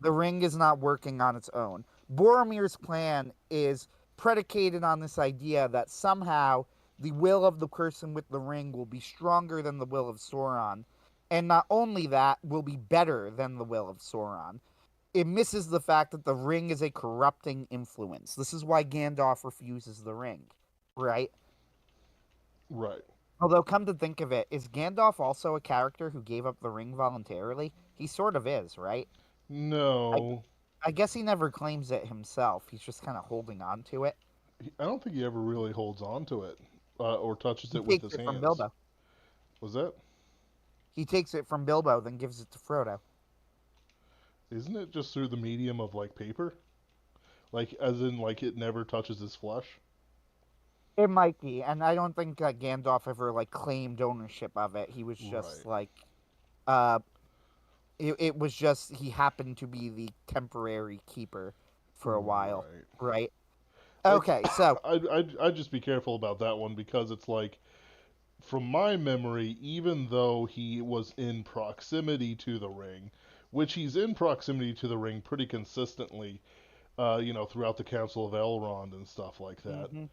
The ring is not working on its own. Boromir's plan is predicated on this idea that somehow the will of the person with the ring will be stronger than the will of Sauron. And not only that, will be better than the will of Sauron. It misses the fact that the ring is a corrupting influence. This is why Gandalf refuses the ring, right? Right. Although, come to think of it, is Gandalf also a character who gave up the ring voluntarily? He sort of is, right? I, No, I guess he never claims it himself. He's just kind of holding on to it. I don't think he ever really holds on to it or touches He it with takes his it from hands. Bilbo. Was that? He takes it from Bilbo, then gives it to Frodo. Isn't it just through the medium of like paper? Like, as in, like it never touches his flesh? It might be, and I don't think that Gandalf ever like claimed ownership of it. He was just Right. like, uh, it was just he happened to be the temporary keeper for a while, Right. right? Like, Okay, so I'd just be careful about that one because it's like, from my memory, even though he was in proximity to the ring, which he's in proximity to the ring pretty consistently, throughout the Council of Elrond and stuff like that. hmm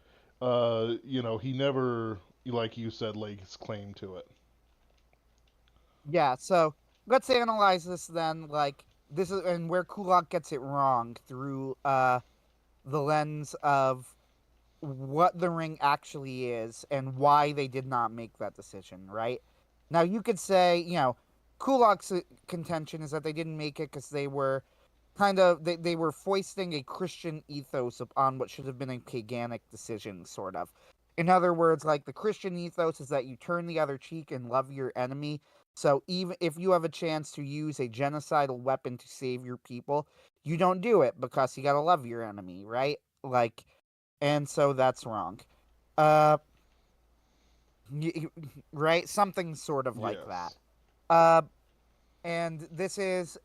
He never, like you said, laid his claim to it. yeah, so let's analyze this then. Like this is and where Kulak gets it wrong through the lens of what the ring actually is and why they did not make that decision, right? Now, you could say, Kulak's contention is that they didn't make it because they were foisting a Christian ethos upon what should have been a paganic decision, sort of. In other words, like the Christian ethos is that you turn the other cheek and love your enemy. So even if you have a chance to use a genocidal weapon to save your people, you don't do it because you gotta love your enemy, right? Like, and so that's wrong. Uh, right? Something sort of like that. Yes. Uh, and this is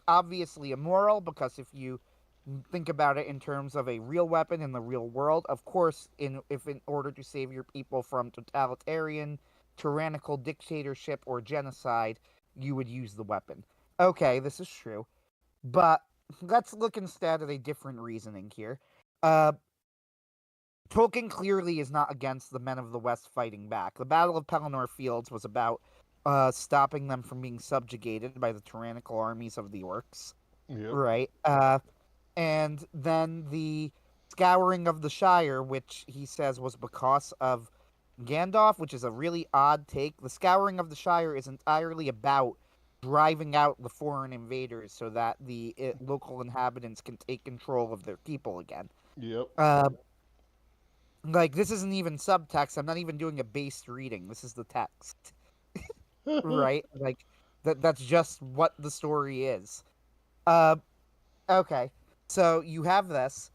obviously immoral because if you think about it in terms of a real weapon in the real world, of course, in order to save your people from totalitarian, tyrannical dictatorship or genocide, you would use the weapon. Okay, this is true, but let's look instead at a different reasoning here. Uh, Tolkien clearly is not against the men of the West fighting back. The Battle of Pelennor Fields was about stopping them from being subjugated by the tyrannical armies of the orcs, Yep. right? And then the Scouring of the Shire, which he says was because of Gandalf, which is a really odd take. The Scouring of the Shire is entirely about driving out the foreign invaders so that the local inhabitants can take control of their people again. Yep. Uh, like this isn't even subtext. I'm not even doing a based reading. This is the text, right? Like that's just what the story is. Uh okay. So you have this.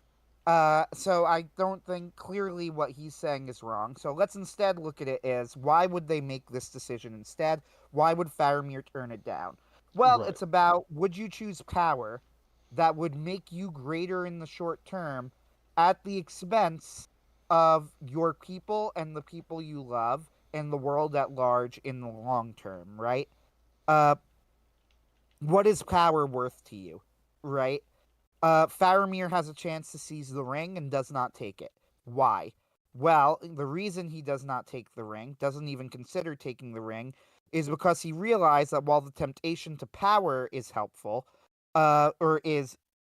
So I don't think clearly what he's saying is wrong. So let's instead look at it as why would they make this decision instead? Why would Faramir turn it down? Well, Right. it's about would you choose power that would make you greater in the short term at the expense of your people and the people you love and the world at large in the long term, right? Uh, what is power worth to you, right? Faramir has a chance to seize the ring and does not take it. Why? Well, the reason he does not take the ring, doesn't even consider taking the ring, is because he realized that while the temptation to power is helpful, uh, or is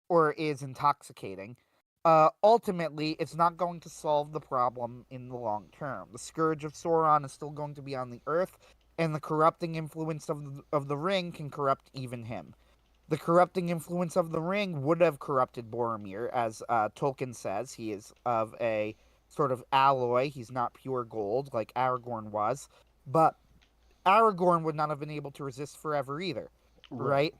or is intoxicating, ultimately it's not going to solve the problem in the long term. The scourge of Sauron is still going to be on the earth, and the corrupting influence of the ring can corrupt even him. The corrupting influence of the ring would have corrupted Boromir, as Tolkien says. He is of a sort of alloy. He's not pure gold like Aragorn was, but Aragorn would not have been able to resist forever either, Right. right?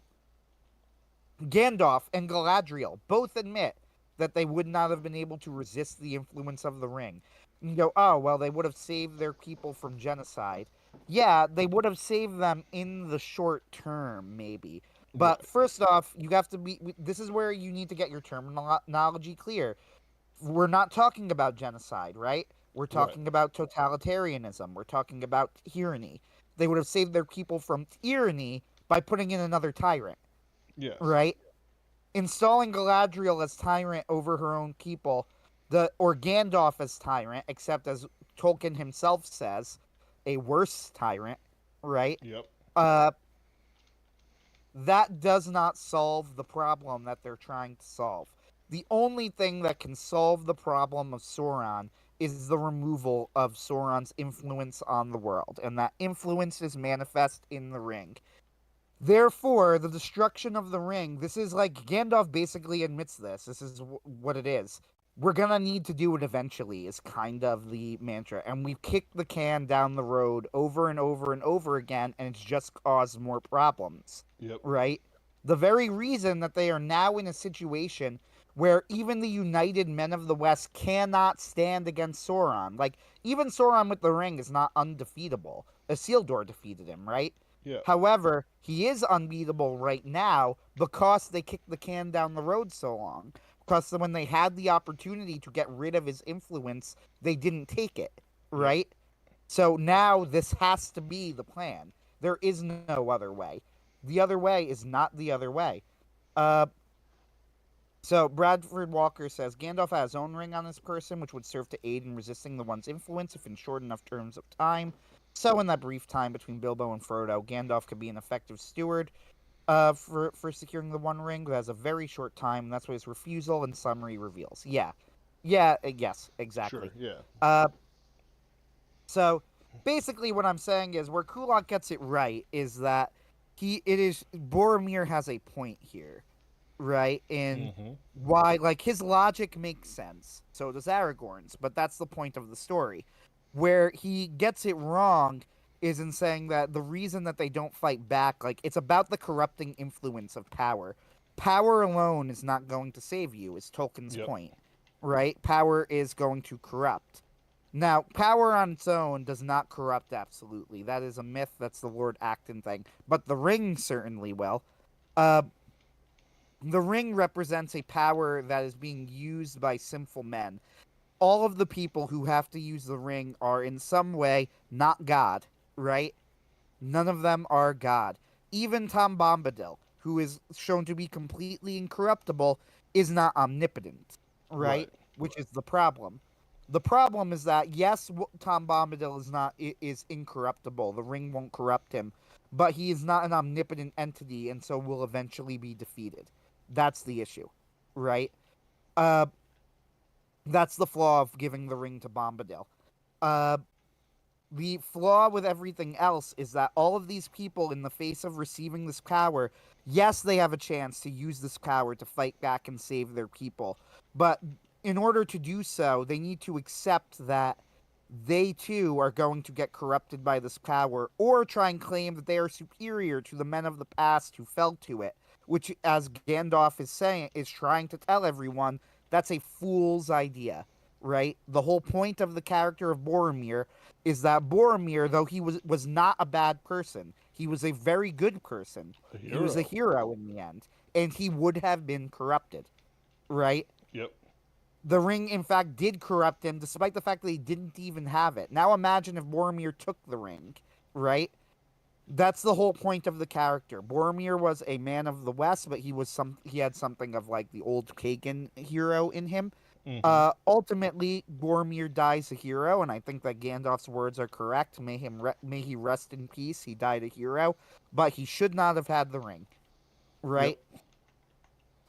Gandalf and Galadriel both admit that they would not have been able to resist the influence of the ring. And you go, oh, well, they would have saved their people from genocide. Yeah, they would have saved them in the short term, maybe. But Right. first off, you have to be. This is where you need to get your terminology clear. We're not talking about genocide, right? We're Right. talking about totalitarianism. We're talking about tyranny. They would have saved their people from tyranny by putting in another tyrant, Yes. right? Installing Galadriel as tyrant over her own people, or Gandalf as tyrant, except as Tolkien himself says, a worse tyrant, right? Yep. Uh, that does not solve the problem that they're trying to solve. The only thing that can solve the problem of Sauron is the removal of Sauron's influence on the world, and that influence is manifest in the ring. Therefore, the destruction of the ring, this is like Gandalf basically admits this. This is what it is. We're gonna need to do it eventually, is kind of the mantra. And we've kicked the can down the road over and over and over again, and it's just caused more problems, Yep. right? The very reason that they are now in a situation where even the united men of the West cannot stand against Sauron. Like, even Sauron with the ring is not undefeatable. Isildur defeated him, right? Yeah. However, he is unbeatable right now because they kicked the can down the road so long. Because when they had the opportunity to get rid of his influence, they didn't take it, Yep. right? So now this has to be the plan. There is no other way. The other way is not the other way. Uh, so Bradford Walker says Gandalf had his own ring on his person, which would serve to aid in resisting the one's influence if in short enough terms of time. So in that brief time between Bilbo and Frodo, Gandalf could be an effective steward for securing the One Ring, but has a very short time, and that's what his refusal and summary reveals. Yes, Sure. exactly. Yeah. Uh, so basically, what I'm saying is where Kulak gets it right is that Boromir has a point here, right? In Mm-hmm. why, like, his logic makes sense. So does Aragorn's, but that's the point of the story. Where he gets it wrong is in saying that the reason that they don't fight back, like, it's about the corrupting influence of power. Power alone is not going to save you, is Tolkien's Yep. point, right? Power is going to corrupt. Now, power on its own does not corrupt absolutely. That is a myth. That's the Lord Acton thing. But the ring certainly will. Uh, the ring represents a power that is being used by sinful men. All of the people who have to use the ring are in some way not God, right? None of them are God. Even Tom Bombadil, who is shown to be completely incorruptible, is not omnipotent, right? Right. Which is the problem. The problem is that yes, Tom Bombadil is incorruptible. The ring won't corrupt him, but he is not an omnipotent entity, and so will eventually be defeated. That's the issue, right? Uh, that's the flaw of giving the ring to Bombadil. Uh, the flaw with everything else is that all of these people, in the face of receiving this power, yes, they have a chance to use this power to fight back and save their people. But in order to do so, they need to accept that they too are going to get corrupted by this power or try and claim that they are superior to the men of the past who fell to it, which, as Gandalf is saying, is trying to tell everyone that's a fool's idea, right? The whole point of the character of Boromir is that Boromir, though he was not a bad person, he was a very good person. A He was a hero. hero in the end, and he would have been corrupted, right? Yep. The ring, in fact, did corrupt him, despite the fact that he didn't even have it. Now imagine if Boromir took the ring, right? That's the whole point of the character. Boromir was a man of the West, but he had something of like the old pagan hero in him. Mm-hmm. Ultimately, Boromir dies a hero, and I think that Gandalf's words are correct. May he rest in peace. He died a hero, but he should not have had the ring, Yep. right?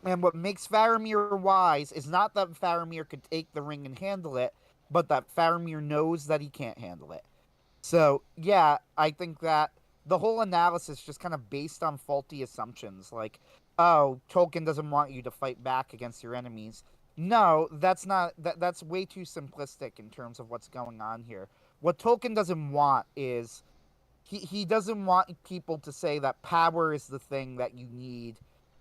And what makes Faramir wise is not that Faramir could take the ring and handle it, but that Faramir knows that he can't handle it. So, yeah, I think that the whole analysis just kind of based on faulty assumptions. Like, oh, Tolkien doesn't want you to fight back against your enemies. No, that's not that's way too simplistic in terms of what's going on here. What Tolkien doesn't want is he doesn't want people to say that power is the thing that you need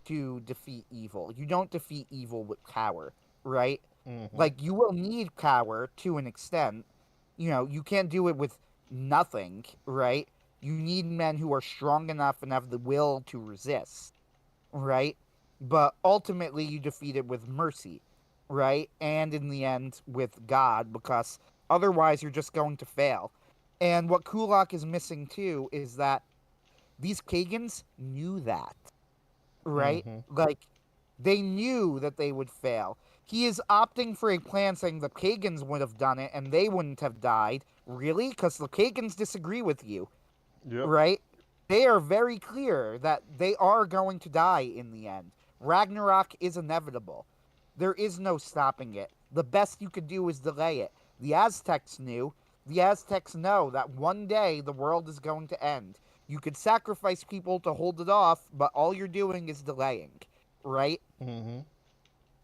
to defeat evil. You don't defeat evil with power, right? Mm-hmm. Like, you will need power to an extent. You know, you can't do it with nothing, right? You need men who are strong enough and have the will to resist, right? But ultimately, you defeat it with mercy, right? And in the end, with God, because otherwise, you're just going to fail. And what Kulak is missing too is that these pagans knew that, right? Mm-hmm. Like, they knew that they would fail. He is opting for a plan saying the pagans would have done it and they wouldn't have died. Really? Because the pagans disagree with you, Yep. right? They are very clear that they are going to die in the end. Ragnarok is inevitable. There is no stopping it. The best you could do is delay it. The Aztecs knew. The Aztecs know that one day the world is going to end. You could sacrifice people to hold it off, but all you're doing is delaying, right? Mm-hmm.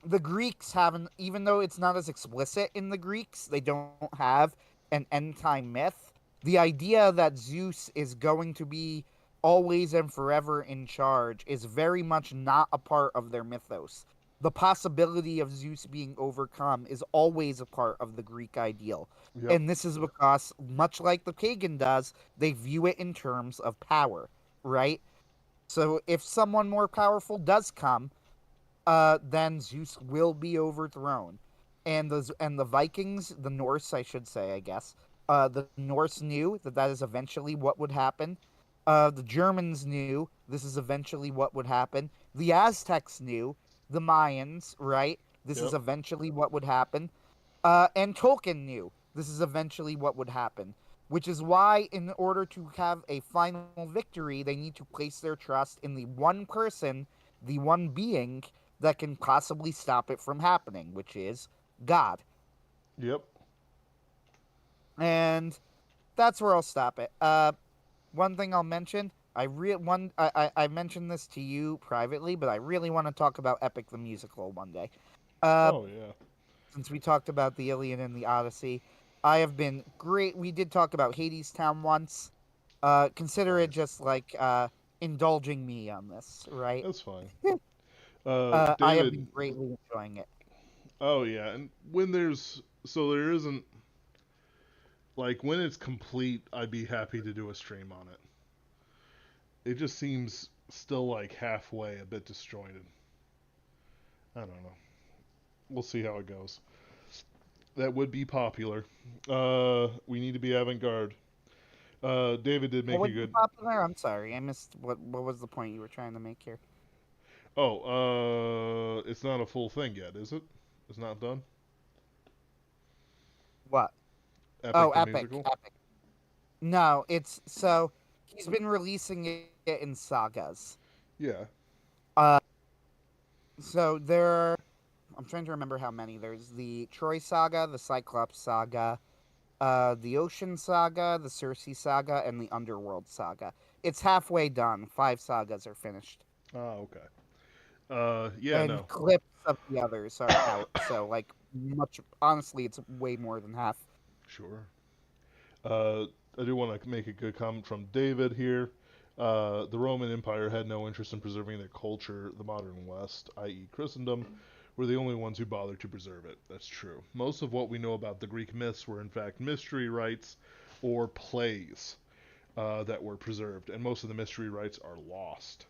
The Greeks haven't, even though it's not as explicit in the Greeks, they don't have an end time myth. The idea that Zeus is going to be always and forever in charge is very much not a part of their mythos. The possibility of Zeus being overcome is always a part of the Greek ideal. Yep. And this is because, much like the pagan does, they view it in terms of power, right? So if someone more powerful does come, then Zeus will be overthrown. And the Vikings, the Norse, I should say, I guess, the Norse knew that that is eventually what would happen. The Germans knew this is eventually what would happen. The Aztecs knew. The Mayans, right? This is Yep. eventually what would happen. And Tolkien knew this is eventually what would happen. Which is why, in order to have a final victory, they need to place their trust in the one person, the one being that can possibly stop it from happening, which is God. Yep. And that's where I'll stop it. One thing I'll mention, I mentioned this to you privately, but I really want to talk about Epic the musical one day. Uh, Oh yeah. since we talked about the Iliad and the Odyssey, I have been great. We did talk about Hades Town once. Consider it Nice. just like indulging me on this, right? That's fine. I have David. been greatly enjoying it. Oh yeah, and when there's so there isn't like when it's complete, I'd be happy to do a stream on it. It just seems still like halfway, a bit disjointed. I don't know. We'll see how it goes. That would be popular. We need to be avant-garde. David did What make a would be good. popular? I'm sorry, I missed what was the point you were trying to make here? Oh, it's not a full thing yet, is it? It's not done. What? Oh, Epic the Epic, musical. Epic. No, it's so he's been releasing it in sagas. Yeah. Uh, so there. I'm trying to remember how many. There's the Troy saga, the Cyclops saga, the Ocean saga, the Circe saga, and the Underworld saga. It's halfway done. 5 sagas are finished, Oh, okay. Yeah, and no, clips of the others are out. So like much, honestly, it's way more than half. sure. I do want to make a good comment from David here. The Roman Empire had no interest in preserving their culture. The modern West, i.e., Christendom, were the only ones who bothered to preserve it. That's true. Most of what we know about the Greek myths were, in fact, mystery rites or plays that were preserved, and most of the mystery rites are lost,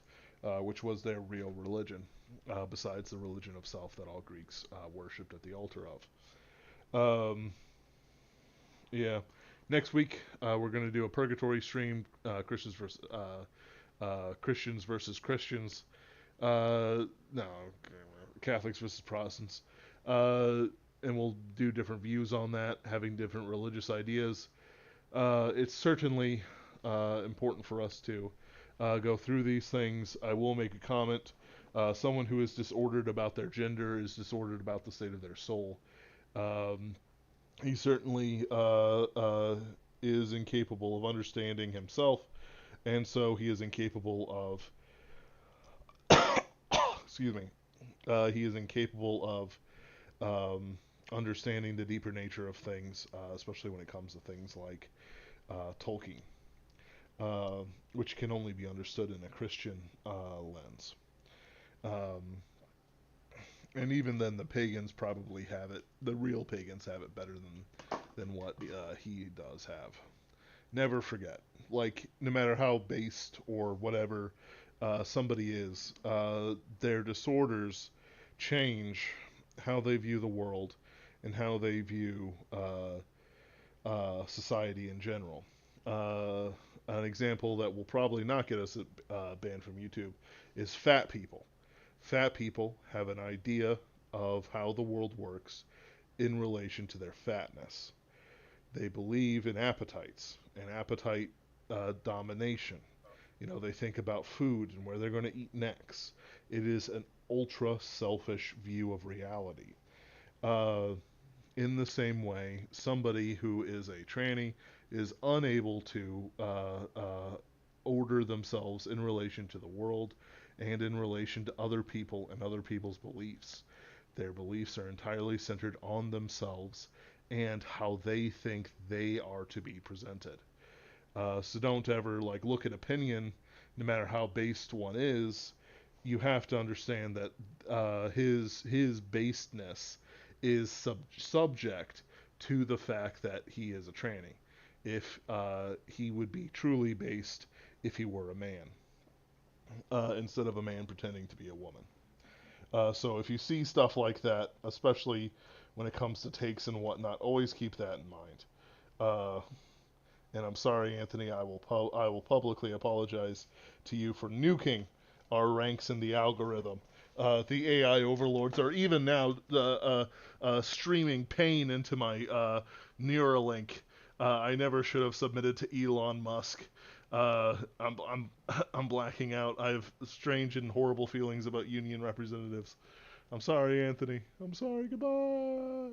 which was their real religion, besides the religion of self that all Greeks worshipped at the altar of. Yeah. Next week, we're going to do a purgatory stream, Christians versus Christians. No, Catholics versus Protestants. And we'll do different views on that, having different religious ideas. It's certainly important for us to go through these things. I will make a comment. Someone who is disordered about their gender is disordered about the state of their soul. Um, he certainly is incapable of understanding himself, and so he is incapable of, excuse me, he is incapable of understanding the deeper nature of things, especially when it comes to things like Tolkien, uh, which can only be understood in a Christian lens. Um, and even then, the pagans probably have it. The real pagans have it better than what he does have. Never forget, like no matter how based or whatever somebody is, their disorders change how they view the world and how they view society in general. Uh, an example that will probably not get us banned from YouTube is fat people. Fat people have an idea of how the world works in relation to their fatness. They believe in appetites and appetite domination. You know, they think about food and where they're going to eat next. It is an ultra selfish view of reality. Uh, in the same way, somebody who is a tranny is unable to order themselves in relation to the world and in relation to other people and other people's beliefs. Their beliefs are entirely centered on themselves and how they think they are to be presented. So don't ever like look at opinion, no matter how based one is. You have to understand that his basedness is subject to the fact that he is a tranny. If he would be truly based if he were a man, instead of a man pretending to be a woman. So if you see stuff like that, especially when it comes to takes and whatnot, always keep that in mind. Uh, and I'm sorry, Anthony. I will publicly apologize to you for nuking our ranks in the algorithm. The AI overlords are even now streaming pain into my Neuralink. I never should have submitted to Elon Musk. I'm blacking out. I have strange and horrible feelings about union representatives. I'm sorry, Anthony. I'm sorry. Goodbye.